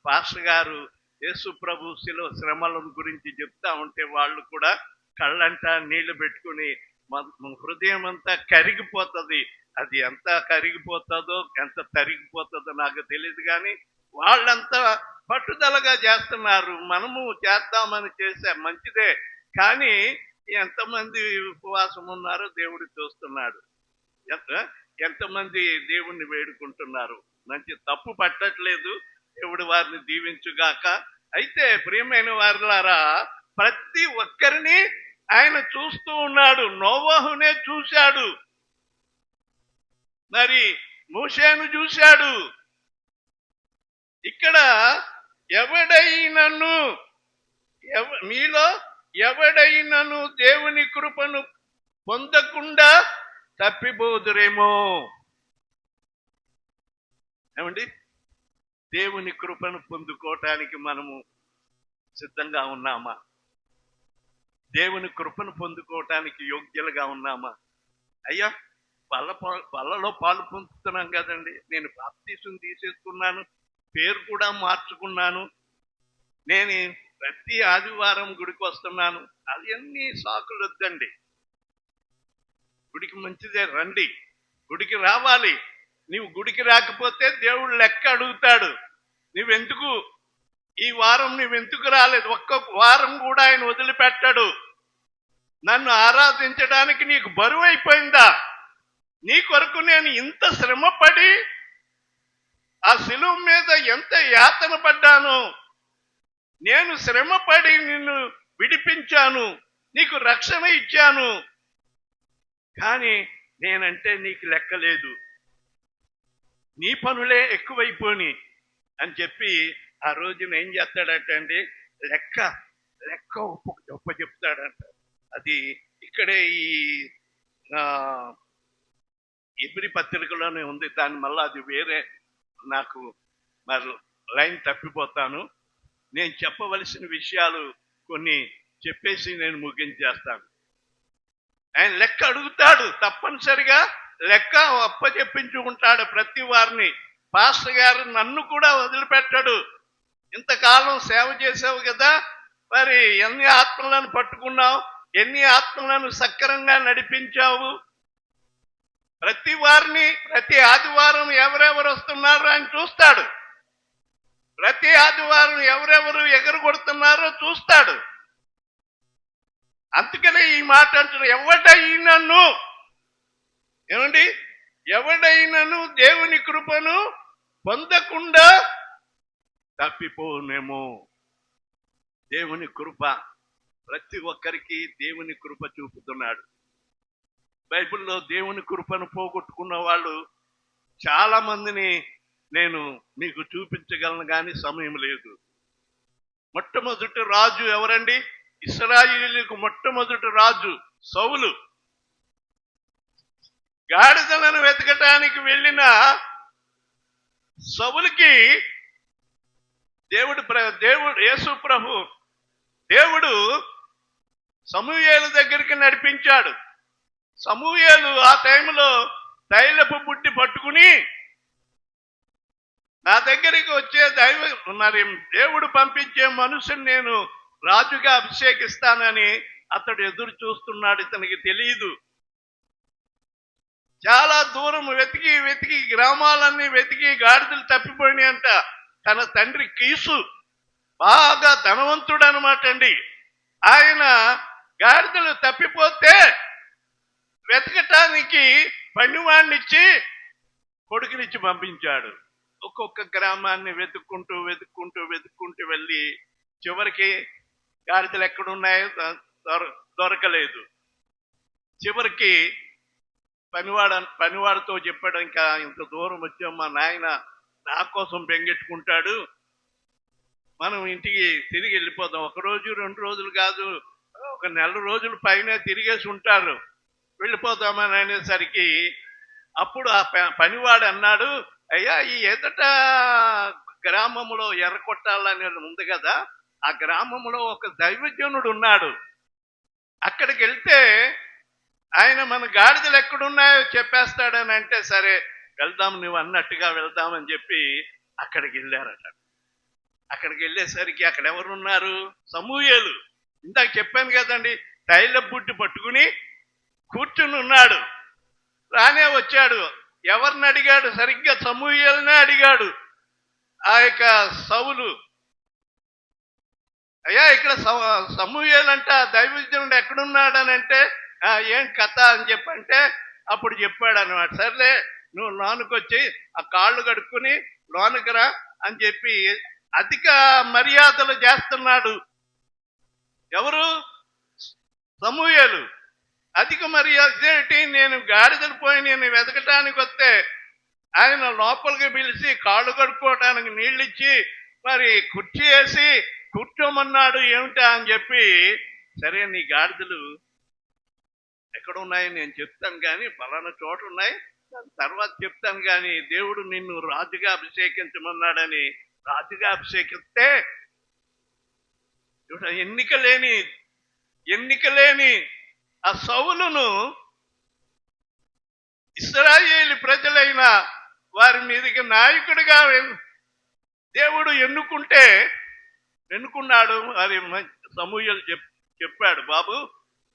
పాస్టర్ గారు యేసు ప్రభు సిలువ శ్రమల గురించి చెప్తా ఉంటే వాళ్ళు కూడా కళ్ళంట నీళ్లు పెట్టుకుని హృదయం అంతా కరిగిపోతుంది. అది ఎంత కరిగిపోతుందో ఎంత తరిగిపోతుందో నాకు తెలియదు, కానీ వాళ్ళంతా పట్టుదలగా చేస్తున్నారు. మనము చేద్దామని చేసే మంచిదే, కానీ ఎంతమంది ఉపవాసం ఉన్నారో దేవుడు చూస్తున్నాడు. ఎంతమంది దేవుణ్ణి వేడుకుంటున్నారు. మంచి తప్పు పట్టట్లేదు, దేవుడు వారిని దీవించుగాక. అయితే ప్రియమైన వారులారా, ప్రతి ఒక్కరిని ఆయన చూస్తూ ఉన్నాడు. నోవహునే చూశాడు, మరి మోషేను చూశాడు. ఇక్కడ మీలో ఎవడైనను దేవుని కృపను పొందకుండా తప్పిపోదురేమో. ఏమండి, దేవుని కృపను పొందుకోవటానికి మనము సిద్ధంగా ఉన్నామా? దేవుని కృపను పొందుకోవటానికి యోగ్యులుగా ఉన్నామా? అయ్యా, పళ్ళలో పాలు పొందుతున్నాం కదండి. నేను బాప్తీసం తీసేసుకున్నాను, పేరు కూడా మార్చుకున్నాను, నేను ప్రతి ఆదివారం గుడికి వస్తున్నాను. అవన్నీ సాకులు వద్దండి. గుడికి మంచిదే, రండి, గుడికి రావాలి. నీవు గుడికి రాకపోతే దేవుడు లెక్క అడుగుతాడు. నువ్వెందుకు ఈ వారం నువ్వెందుకు రాలేదు? ఒక్క వారం కూడా ఆయన వదిలిపెట్టాడు. నన్ను ఆరాధించడానికి నీకు బరువు అయిపోయిందా? నీ కొరకు నేను ఇంత శ్రమపడి ఆ శిలువ మీద ఎంత యాతన పడ్డాను. నేను శ్రమపడి నిన్ను విడిపించాను, నీకు రక్షణ ఇచ్చాను, కానీ నేనంటే నీకు లెక్కలేదు, నీ పనులే ఎక్కువైపోని అని చెప్పి ఆ రోజున ఏం చేస్తాడంటే లెక్క ఒప్ప చెప్తాడంట. అది ఇక్కడే ఈ ఎబ్రీ పత్రికలోనే ఉంది. దాని మళ్ళీ అది వేరే, నాకు మరి లైన్ తప్పిపోతాను. నేను చెప్పవలసిన విషయాలు కొన్ని చెప్పేసి నేను ముగించేస్తాను. ఆయన లెక్క అడుగుతాడు, తప్పనిసరిగా లెక్క అప్పచెప్పించుకుంటాడు ప్రతి వారిని. పాస్టర్ గారు నన్ను కూడా వదిలిపెట్టాడు. ఇంతకాలం సేవ చేసావు కదా, మరి ఎన్ని ఆత్మలను పట్టుకున్నావు, ఎన్ని ఆత్మలను సక్రంగా నడిపించావు. ప్రతి వారిని ప్రతి ఆదివారం ఎవరెవరు వస్తున్నారో ఆయన చూస్తాడు. ప్రతి ఆదివారం ఎవరెవరు ఎగరగొడుతున్నారో చూస్తాడు. అందుకనే ఈ మాట అంటాడు, ఎవడైనను, ఏమండి, ఎవడైనను దేవుని కృపను పొందకుండా తప్పిపోనేమో. దేవుని కృప ప్రతి ఒక్కరికి దేవుని కృప చూపుతున్నాడు. బైబిల్లో దేవుని కృపను పోగొట్టుకున్న వాళ్ళు చాలా మందిని నేను మీకు చూపించగలను, కానీ సమయం లేదు. మొట్టమొదటి రాజు ఎవరండి? ఇశ్రాయేలీయులకు మొట్టమొదటి రాజు సౌలు. గాడిదలను వెతకటానికి వెళ్ళిన సౌలుకి దేవుడు యేసు ప్రభు దేవుడు సమూయేలు దగ్గరికి నడిపించాడు. సమూయేలు ఆ టైంలో తైలపు బుడ్డి పట్టుకుని నా దగ్గరికి వచ్చే మరి దేవుడు పంపించే మనుషుని నేను రాజుగా అభిషేకిస్తానని అతడు ఎదురు చూస్తున్నాడు. ఇతనికి తెలియదు. చాలా దూరం వెతికి వెతికి గ్రామాలన్నీ వెతికి గాడిదలు తప్పిపోయినాయి అంట. తన తండ్రి కీసు బాగా ధనవంతుడు అనమాట అండి. ఆయన గాడిదలు తప్పిపోతే వెతకటానికి పనివాణ్ణిచ్చి కొడుకునిచ్చి పంపించాడు. ఒక్కొక్క గ్రామాన్ని వెతుక్కుంటూ వెతుక్కుంటూ వెతుక్కుంటూ వెళ్ళి చివరికి గాడిదలు ఎక్కడున్నాయో దొరకలేదు. చివరికి పనివాడితో చెప్పాడు, ఇంకా ఇంత దూరం వచ్చాం, మా నాయన నా కోసం బెంగెట్టుకుంటాడు, మనం ఇంటికి తిరిగి వెళ్ళిపోదాం. 1 రోజు 2 రోజులు కాదు, 1 నెల రోజుల పైన తిరిగేసి ఉంటారు, వెళ్ళిపోదామని అనేసరికి అప్పుడు ఆ పనివాడు అన్నాడు, అయ్యా ఈ ఎదుట గ్రామంలో ఎర్రకొట్టాలని ఉంది కదా, ఆ గ్రామంలో ఒక దైవజనుడు ఉన్నాడు, అక్కడికి వెళ్తే ఆయన మన గాడిదలు ఎక్కడున్నాయో చెప్పేస్తాడని అంటే, సరే వెళ్దాం, నువ్వు అన్నట్టుగా వెళ్దామని చెప్పి అక్కడికి వెళ్ళారట. అక్కడికి వెళ్ళేసరికి అక్కడ ఎవరున్నారు? సమూయేలు. ఇందాక చెప్పాను కదండి, తైల బుడ్డి పట్టుకుని కూర్చుని ఉన్నాడు. రానే వచ్చాడు. ఎవరిని అడిగాడు? సరిగ్గా సమూయేలునే అడిగాడు. ఆ యొక్క సౌలు, అయ్యా ఇక్కడ సమూయేలు అంట దైవజనుడు ఎక్కడున్నాడని అంటే, ఏం కథ అని చెప్పంటే అప్పుడు చెప్పాడు అనమాట. సర్లే నువ్వు లోనుకొచ్చి ఆ కాళ్ళు కడుక్కుని లోనుకు రా అని చెప్పి అధిక మర్యాదలు చేస్తున్నాడు. ఎవరు? సమూయేలు. అధిక మర్యాద ఏంటి? నేను గాడిదలు పోయి నేను వెతకటానికి వస్తే ఆయన లోపలికి పిలిచి కాళ్ళు కడుక్కోవటానికి నీళ్ళిచ్చి మరి కుర్చీ వేసి కూర్చోమన్నాడు. ఏమిటా అని చెప్పి, సరే నీ గాడిదలు ఎక్కడ ఉన్నాయి నేను చెప్తాను, కానీ పలానా చోట ఉన్నాయి, తర్వాత చెప్తాను, కానీ దేవుడు నిన్ను రాజుగా అభిషేకించమన్నాడని రాజుగా అభిషేకిస్తే ఎన్నిక లేని ఆ సౌలును ఇశ్రాయేలు ప్రజలైన వారి మీదకి నాయకుడిగా దేవుడు ఎన్నుకున్నాడు. అది సమూయేలు చెప్పాడు, బాబు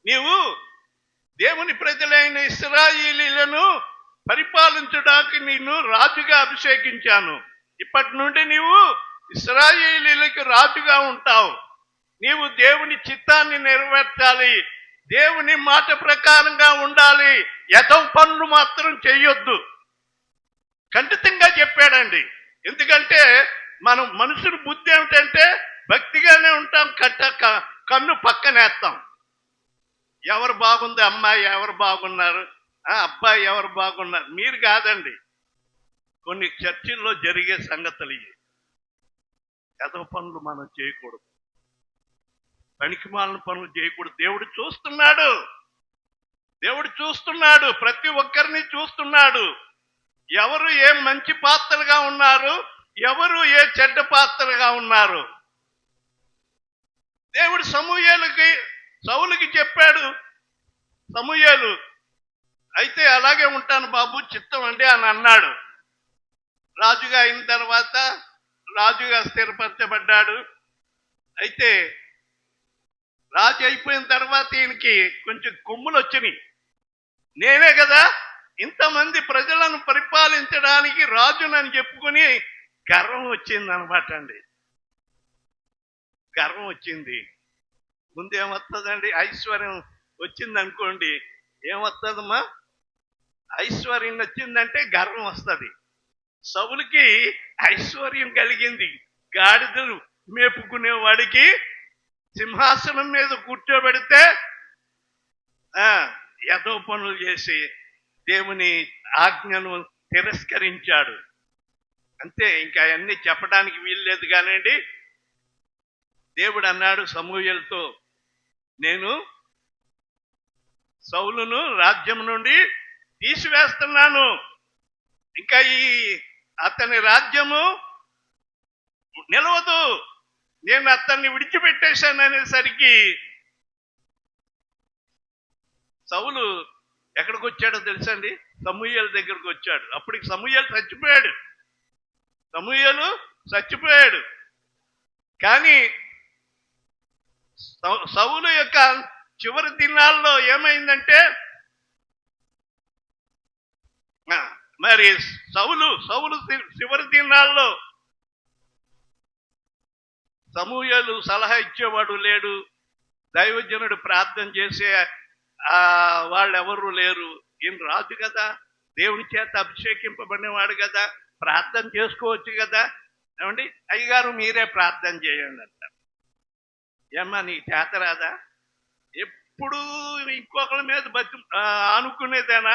నీవు దేవుని ప్రజలైన ఇశ్రాయేలీయులను పరిపాలించడానికి నిన్ను రాజుగా అభిషేకించాను. ఇప్పటి నుండి నీవు ఇశ్రాయేలీయులకు రాజుగా ఉంటావు. నీవు దేవుని చిత్తాన్ని నెరవేర్చాలి, దేవుని మాట ప్రకారంగా ఉండాలి, యథవ పనులు మాత్రం చెయ్యొద్దు. ఖండితంగా చెప్పాడండి. ఎందుకంటే మనం మనుషుల బుద్ధి ఏమిటంటే భక్తిగానే ఉంటాం, కన్ను పక్కనేస్తాం. ఎవరు బాగుంది, అమ్మాయి ఎవరు బాగున్నారు, అబ్బాయి ఎవరు బాగున్నారు, మీరు కాదండి. కొన్ని చర్చిల్లో జరిగే సంగతులు ఇవి. యథవ పనులు మనం చేయకూడదు, పనికిమాలిన పనులు చేయకూడదు. దేవుడు చూస్తున్నాడు, ప్రతి ఒక్కరిని చూస్తున్నాడు. ఎవరు ఏ మంచి పాత్రలుగా ఉన్నారు, ఎవరు ఏ చెడ్డ పాత్రగా ఉన్నారు. దేవుడు సౌలుకి చెప్పాడు, సమూయేలు అయితే అలాగే ఉంటాను బాబు, చిత్తం అండి అని అన్నాడు. రాజుగా అయిన తర్వాత రాజుగా స్థిరపరచబడ్డాడు. అయితే రాజు అయిపోయిన తర్వాత ఈయనకి కొంచెం కొమ్ములు వచ్చినాయి. నేనే కదా ఇంతమంది ప్రజలను పరిపాలించడానికి రాజునని చెప్పుకుని గర్వం వచ్చింది అనమాట అండి. గర్వం వచ్చింది. ముందు ఏమొస్తుందండి? ఐశ్వర్యం వచ్చింది అనుకోండి, ఏమొస్తుందమ్మా? ఐశ్వర్యం వచ్చిందంటే గర్వం వస్తుంది. సౌలుకి ఐశ్వర్యం కలిగింది. గాడిదలు మేపుకునేవాడికి సింహాసనం మీద కూర్చోబెడితే యదో పనులు చేసి దేవుని ఆజ్ఞను తిరస్కరించాడు. అంతే, ఇంకా అవన్నీ చెప్పడానికి వీల్లేదు. కానివ్వండి, దేవుడు అన్నాడు సమూయేలుతో, నేను సౌలును రాజ్యం నుండి తీసివేస్తున్నాను, ఇంకా అతని రాజ్యము నిలవదు, నేను అతన్ని విడిచిపెట్టేశాను అనేసరికి సౌలు ఎక్కడికి వచ్చాడో తెలుసండి? సమూయేలు దగ్గరకు వచ్చాడు. అప్పటికి సమూయేలు చచ్చిపోయాడు. కానీ సౌలు యొక్క చివరి దినాల్లో ఏమైందంటే, మరి సౌలు చివరి దినాల్లో సమూయేలు సలహా ఇచ్చేవాడు లేడు, దైవజనుడు ప్రార్థన చేసే వాళ్ళెవరూ లేరు. ఈయన రాజు కదా, దేవుని చేత అభిషేకింపబడినవాడు కదా, ప్రార్థన చేసుకోవచ్చు కదా. ఏమండి, అయ్యగారు మీరే ప్రార్థన చేయండి అంటారు. ఏమ్మా నీకు చేత రాదా? ఎప్పుడు ఇంకొకరి మీద అనుకునేదేనా?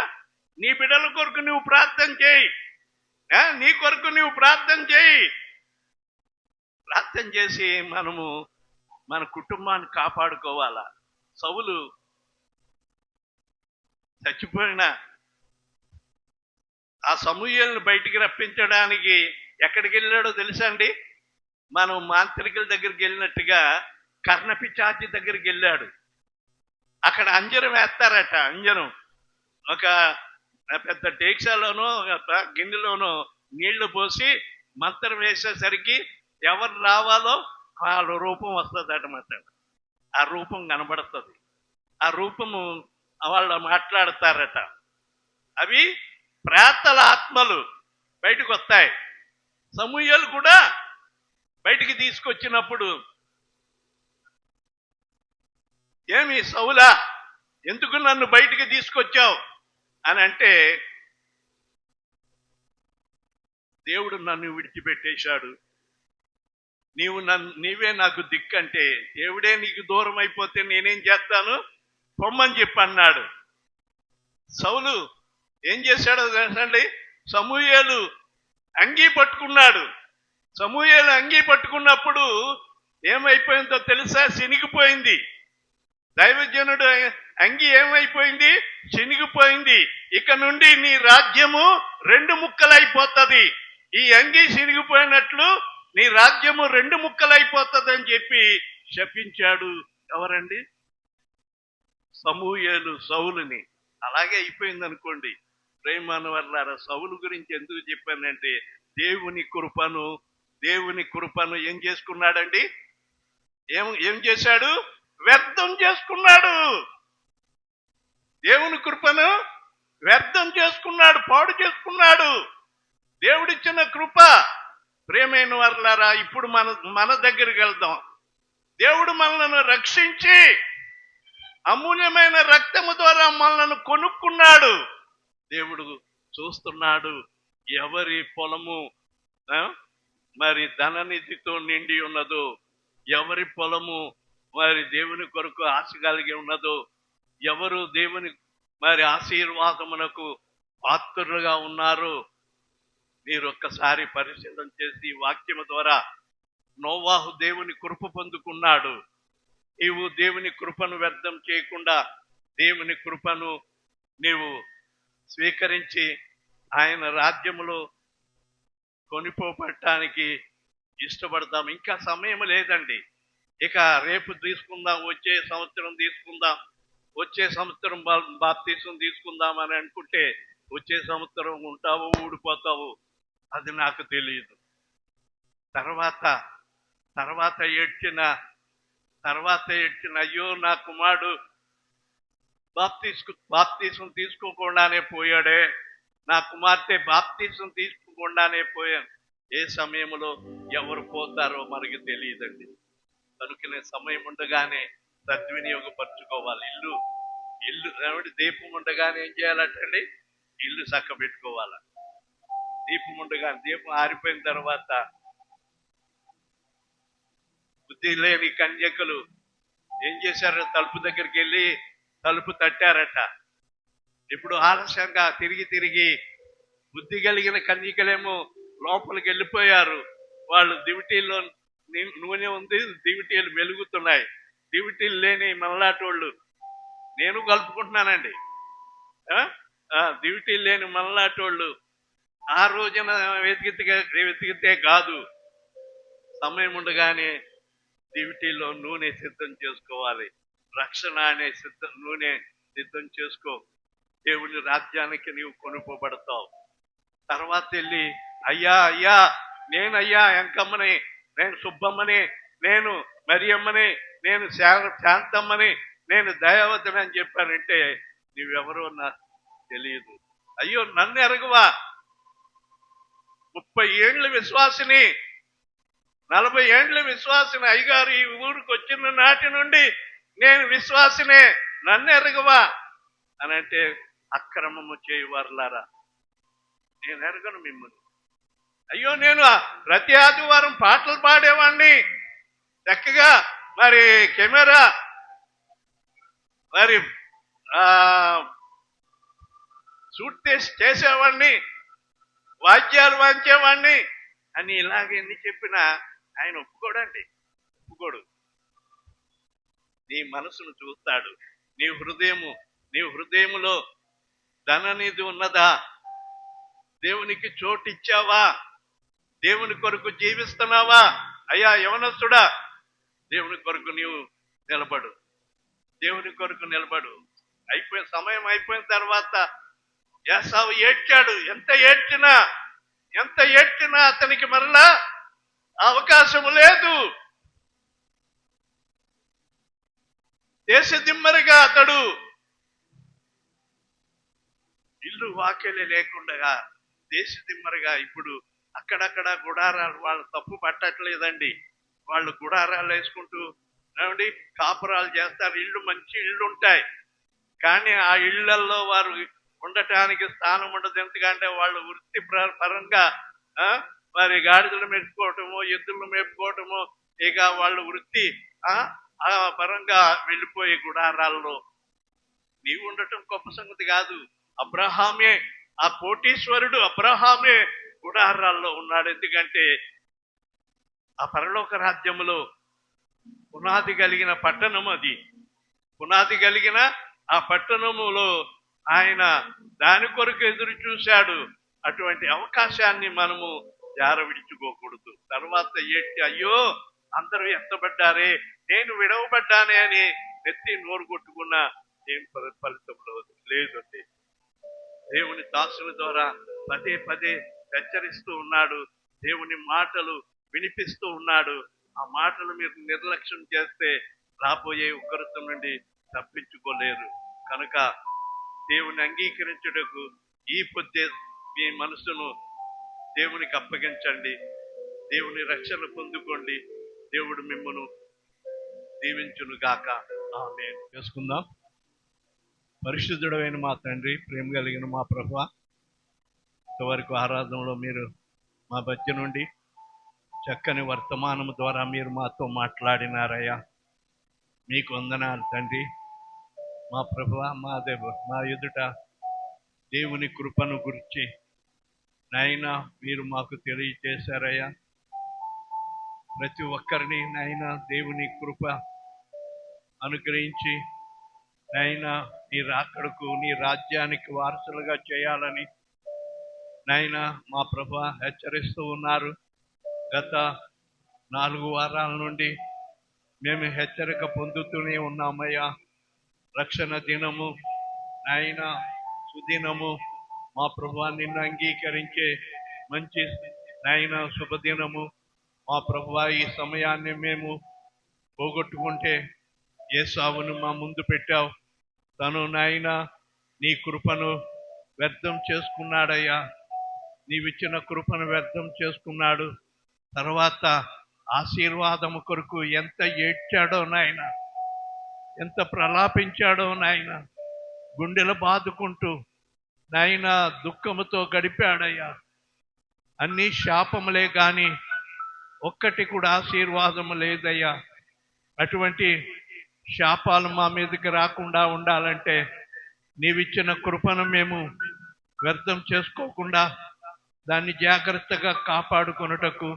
నీ బిడ్డల కొరకు నువ్వు ప్రార్థన చేయి, నీ కొరకు నువ్వు ప్రార్థన చేయి. ప్రార్థన చేసి మనము మన కుటుంబాన్ని కాపాడుకోవాలా. సౌలు చచ్చిపోయిన ఆ సమూయేలును బయటికి రప్పించడానికి ఎక్కడికి వెళ్ళాడో తెలుసా అండి? మనం మాంత్రికుల దగ్గరికి వెళ్ళినట్టుగా కర్ణపిశాచి దగ్గరికి వెళ్ళాడు. అక్కడ అంజనం వేస్తారట. అంజనం ఒక పెద్ద డేక్షాలోనో గిన్నెలోనో నీళ్లు పోసి మంత్రం వేసేసరికి ఎవరు రావాలో వాళ్ళ రూపం వస్తుందటమాట. ఆ రూపం కనబడుతుంది. ఆ రూపము వాళ్ళు మాట్లాడతారట. అవి ప్రేతల ఆత్మలు బయటకు వస్తాయి. సమూయేలు కూడా బయటికి తీసుకొచ్చినప్పుడు, ఏమి సౌలా, ఎందుకు నన్ను బయటికి తీసుకొచ్చావు అని అంటే, దేవుడు నన్ను విడిచిపెట్టేశాడు, నీవే నాకు దిక్కంటే, దేవుడే నీకు దూరం అయిపోతే నేనేం చేస్తాను, పొమ్మని చెప్పి అన్నాడు. సౌలు ఏం చేశాడో తెలుసండి? సమూయేలు అంగీ పట్టుకున్నాడు. సమూయేలు అంగీ పట్టుకున్నప్పుడు ఏమైపోయిందో తెలుసా? శనిగిపోయింది. దైవజనుడు అంగీ ఏమైపోయింది? శనిగిపోయింది. ఇక నుండి నీ రాజ్యము 2 ముక్కలైపోతుంది. ఈ అంగీ శనిగిపోయినట్లు నీ రాజ్యము 2 ముక్కలైపోతుంది అని చెప్పి శపించాడు. ఎవరండి? సమూయేలు సౌలుని. అలాగే అయిపోయింది అనుకోండి. ప్రేమాన వర్లారా, సౌలు గురించి ఎందుకు చెప్పానంటే, దేవుని కృపను ఏం చేసుకున్నాడండి? ఏం చేశాడు? వ్యర్థం చేసుకున్నాడు. దేవుని కృపను వ్యర్థం చేసుకున్నాడు, పాడు చేసుకున్నాడు. దేవుడిచ్చిన కృప. ప్రేమైన వర్లారా, ఇప్పుడు మన దగ్గరికి వెళ్దాం. దేవుడు మనల్ని రక్షించి అమూల్యమైన రక్తము ద్వారా మనల్ని కొనుక్కున్నాడు. దేవుడు చూస్తున్నాడు ఎవరి పొలము మరి ధననిధితో నిండి ఉన్నదో, ఎవరి పొలము మరి దేవుని కొరకు ఆశ కలిగి ఉన్నదో, ఎవరు దేవుని మరి ఆశీర్వాదమునకు పాత్రులుగా ఉన్నారు. మీరు ఒక్కసారి పరిశీలన చేసి వాక్యము ద్వారా నోవాహు దేవుని కృప పొందుకున్నాడు. నీవు దేవుని కృపను వ్యర్థం చేయకుండా దేవుని కృపను నీవు స్వీకరించి ఆయన రాజ్యములో కొనిపోబడటానికి ఇష్టపడతాం. ఇంకా సమయం లేదండి. ఇక రేపు తీసుకుందాం, వచ్చే సంవత్సరం తీసుకుందాం, వచ్చే సంవత్సరం బాప్తీసం తీసుకుందాం అని అనుకుంటే వచ్చే సంవత్సరం ఉంటావు, ఊడిపోతావు, అది నాకు తెలియదు. తర్వాత తర్వాత ఏడ్చిన అయ్యో నా కుమారుడు బాప్తీసం తీసుకోకుండానే పోయాడే, నా కుమార్తె బాప్తీసం తీసుకోకుండానే పోయాను. ఏ సమయంలో ఎవరు పోతారో మనకి తెలియదండి. కనుకనే సమయం ఉండగానే సద్వినియోగపరచుకోవాలి. ఇల్లు దీపం ఉండగానే ఏం చేయాలంటండి? ఇల్లు చక్క పెట్టుకోవాలి. దీపం ఉండగానే, దీపం ఆరిపోయిన తర్వాత బుద్ధి లేని కన్యకలు ఏం చేశారు? తలుపు దగ్గరికి వెళ్ళి తలుపు తట్టారట. ఇప్పుడు ఆలస్యంగా తిరిగి బుద్ధి కలిగిన కన్యకలేమో లోపలికి వెళ్ళిపోయారు. వాళ్ళు దివిటీల్లో నూనె ఉంది, దివిటీలు వెలుగుతున్నాయి. దివిటీలు లేని మనలాటోళ్ళు, నేను కలుపుకుంటున్నానండి, దివిటీలు లేని మనలాటోళ్ళు ఆ రోజున వెతికితే కాదు, సమయం ఉండగానే దివిటీలో నూనె సిద్ధం చేసుకోవాలి. రక్షణ అనే నూనె సిద్ధం చేసుకో. దేవుని రాజ్యానికి నీవు కొనుక్కోబడతావు. తర్వాత వెళ్ళి అయ్యా నేనయ్యా ఎంకమ్మని, నేను సుబ్బమ్మని, నేను మరియమ్మని, నేను శాంతమ్మని, నేను దయావతిని అని చెప్పానంటే నువ్వెవరో నాకు తెలియదు. అయ్యో నన్ను ఎరగవా? 30 ఏళ్ళు విశ్వాసిని, 40 ఏళ్ళు విశ్వాసిని, అయ్యగారు ఈ ఊరికి వచ్చిన నాటి నుండి నేను విశ్వాసినే, నన్ను ఎరగవా అని అంటే అక్రమము చేయవారులారా, నేను ఎరగను మిమ్మల్ని. అయ్యో నేను ప్రతి ఆదివారం పాటలు పాడేవాడిని, చక్కగా మరి కెమెరా మరి షూట్ చేసేవాడిని, వాద్యాలు వాంచేవాడిని అని ఇలాగే ఎన్ని చెప్పినా ఆయన ఒప్పుకోడండి, ఒప్పుకోడు. నీ మనసును చూస్తాడు. నీ హృదయములో ధననిధి ఉన్నదా? దేవునికి చోటు ఇచ్చావా? దేవుని కొరకు జీవిస్తున్నావా? అయ్యా యవనస్తుడా, దేవుని కొరకు నీవు నిలబడు, దేవుని కొరకు నిలబడు. సమయం అయిపోయిన తర్వాత ఏసావు ఏడ్చాడు. ఎంత ఏడ్చినా అతనికి మరలా అవకాశము లేదు. దేశదిమ్మరిగా అతడు ఇల్లు వాకిలి లేకుండా దేశదిమ్మరిగా ఇప్పుడు అక్కడక్కడ గుడారాలు, వాళ్ళు తప్పు పట్టట్లేదండి, వాళ్ళు గుడారాలు వేసుకుంటూ ఏమండి కాపురాలు చేస్తారు. మంచి ఇళ్ళు ఉంటాయి, కానీ ఆ ఇళ్లల్లో వారు ఉండటానికి స్థానం ఉండదు. ఎందుకంటే వాళ్ళు వృత్తి పరంగా మరి గాడిదలు మేపుకోవటము, ఎద్దులు మేపుకోవటము, ఇక వాళ్ళు వృత్తి ఆ పరంగా వెళ్ళిపోయే గుడారాల్లో నీవు ఉండటం గొప్ప సంగతి కాదు. అబ్రహామే, ఆ కోటీశ్వరుడు అబ్రహామే గుడారాల్లో ఉన్నాడు. ఎందుకంటే ఆ పరలోక రాజ్యములో పునాది కలిగిన పట్టణం అది. పునాది కలిగిన ఆ పట్టణములో ఆయన దాని కొరకు ఎదురు చూశాడు. అటువంటి అవకాశాన్ని మనము జారవిడుచుకోకూడదు. తర్వాత అయ్యో అందరూ ఎత్తబడ్డారే, నేను విడవబడ్డానే అని నెత్తి నోరు కొట్టుకున్న ఏం ఫలితం లేదండి. దేవుని దాసుల ద్వారా పదే హెచ్చరిస్తూ ఉన్నాడు. దేవుని మాటలు వినిపిస్తూ ఉన్నాడు. ఆ మాటలు మీరు నిర్లక్ష్యం చేస్తే రాబోయే ఉగ్రత నుండి తప్పించుకోలేరు. కనుక దేవుని అంగీకరించుటకు ఈ పొద్దే మీ మనసును దేవునికి అప్పగించండి. దేవుని రక్షణ పొందుకోండి. దేవుడు మిమ్మను దీవించును గాక. ఆమేన్. చేసుకుందాం. పరిశుద్ధుడైన మా తండ్రి, ప్రేమ కలిగిన మా ప్రభువా, ఇంతవరకు ఆరాధనలో మీరు మా మధ్య నుండి చక్కని వర్తమానము ద్వారా మీరు మాతో మాట్లాడినారయ్యా. మీకు వందనాలు తండ్రి. మా ప్రభువా, మా ఎదుట దేవుని కృపను గురించి నాయనా మీరు మాకు తెలియచేశారయ్యా. ప్రతి ఒక్కరిని నాయనా దేవుని కృప అనుగ్రహించి నాయనా నీ రాకడకు, నీ రాజ్యానికి వారసులుగా చేయాలని నాయనా మా ప్రభువా హెచ్చరిస్తూ ఉన్నారు. గత 4 వారాల నుండి మేము హెచ్చరిక పొందుతూనే ఉన్నామయ్యా. రక్షణ దినము నాయన సుదినము మా ప్రభువా, నిన్ను అంగీకరించే మంచి నాయన శుభదినము మా ప్రభువా. ఈ సమయాన్ని మేము పోగొట్టుకుంటే యేసావును మా ముందు పెట్టావు. తను నాయన నీ కృపను వ్యర్థం చేసుకున్నాడయ్యా. నీవిచ్చిన కృపను వ్యర్థం చేసుకున్నాడు. తర్వాత ఆశీర్వాదము కొరకు ఎంత ఏడ్చాడో నాయన, ఎంత ప్రలాపించాడో నాయన, గుండెలు బాదుకుంటూ నాయన దుఃఖముతో గడిపాడయ్యా. అన్ని శాపములే గాని ఒక్కటి కూడా ఆశీర్వాదము లేదయ్యా. అటువంటి శాపాలు మా మీదకి రాకుండా ఉండాలంటే నీవిచ్చిన కృపను మేము వ్యర్థం చేసుకోకుండా దాన్ని జాగ్రత్తగా కాపాడుకొనుటకు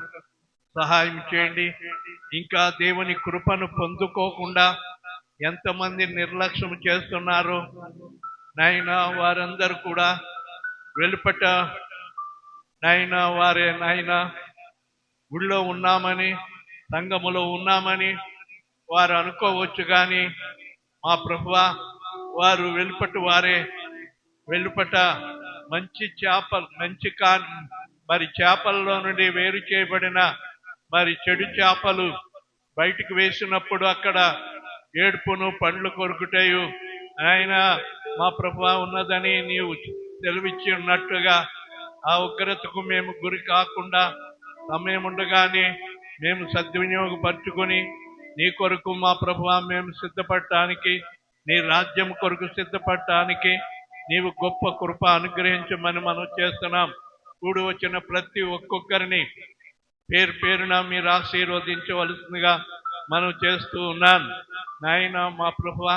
సహాయం చేయండి. ఇంకా దేవుని కృపను పొందుకోకుండా ఎంతమంది నిర్లక్ష్యం చేస్తున్నారో నాయన, వారందరూ కూడా వెలుపట నాయన వారే నాయన గుళ్ళో ఉన్నామని, సంఘములో ఉన్నామని వారు అనుకోవచ్చు. కానీ మా ప్రభువా, వారు వెలుపట మంచి చేపలు, మరి చేపల్లో నుండి వేరు చేయబడిన మరి చెడు చేపలు బయటికి వేసినప్పుడు అక్కడ ఏడుపును పండ్లు కొరుకుటయు ఆయన మా ప్రభువా ఉన్నదని నీవు సెలవిచ్చి ఉన్నట్టుగా ఆ ఉగ్రతకు మేము గురి కాకుండా సమయం ఉండగానే మేము సద్వినియోగపరుచుకొని నీ కొరకు మా ప్రభువా మేము సిద్ధపడటానికి, నీ రాజ్యం కొరకు సిద్ధపడటానికి నీవు గొప్ప కృప అనుగ్రహించమని మనం చేస్తున్నాం. కూడి వచ్చిన ప్రతి ఒక్కొక్కరిని పేరు పేరున మీరు ఆశీర్వదించవలసిందిగా మనం చేస్తూ ఉన్నాను. నాయన మా ప్రభువా,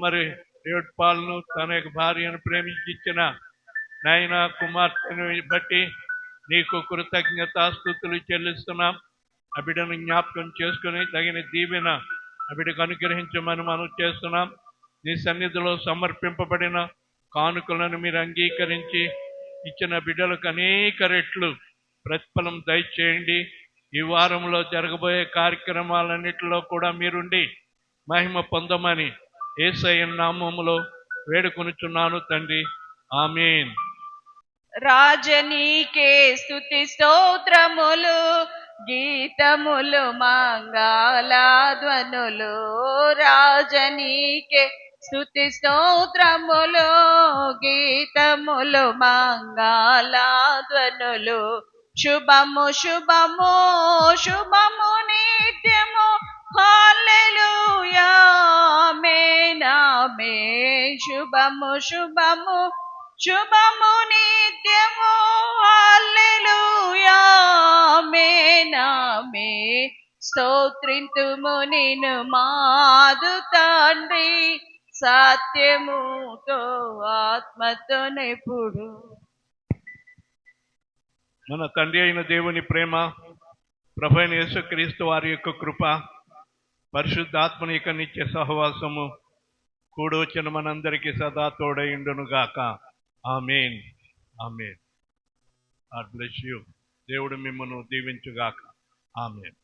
మరి డేవిడ్ పాల్ను తన యొక్క భార్యను ప్రేమించిన నాయన కుమార్తెను బట్టి నీకు కృతజ్ఞతాస్తుతులు చెల్లిస్తున్నాం. ఆ బిడ్డను జ్ఞాపకం చేసుకుని తగిన దీవెన ఆ బిడ్డకు అనుగ్రహించమని మనం చేస్తున్నాం. నీ సన్నిధిలో సమర్పింపబడిన కానుకలను మీరు అంగీకరించి ఇచ్చిన బిడ్డలకు అనేక రెట్లు ప్రతిఫలం దయచేయండి. ఈ వారంలో జరగబోయే కార్యక్రమాలన్నిటిలో కూడా మీరుండి మహిమ పొందమని యేసయ్య నామములో వేడుకొనుచున్నాను తండ్రి. ఆమేన్. రాజనీకే స్తుతి స్తోత్రములు, గీతములు మంగళధ్వనులు. రాజనీకే స్తుతి స్తోత్రములు, గీతములు మంగళధ్వనులు. శుభము శుభము శుభము నిత్యము, హల్లెలూయా ఆమేన్ ఆమేన్. శుభము శుభము శుభము నిత్యము, హల్లెలూయా ఆమేన్ ఆమేన్. స్తోత్రింతుము నిన్ను మాదు తండ్రి, సత్యముతో ఆత్మతో నెప్పుడు. మన తండ్రి అయిన దేవుని ప్రేమ, ప్రభు అయిన యేసుక్రీస్తు వారి యొక్క కృప, పరిశుద్ధాత్మని యొక్క నిత్య సహవాసము కూడి వచ్చిన మనందరికీ సదా తోడైండును గాక. ఆమేన్ ఆమేన్. God bless you. దేవుడు మిమ్మల్ని దీవించుగాక. ఆమేన్.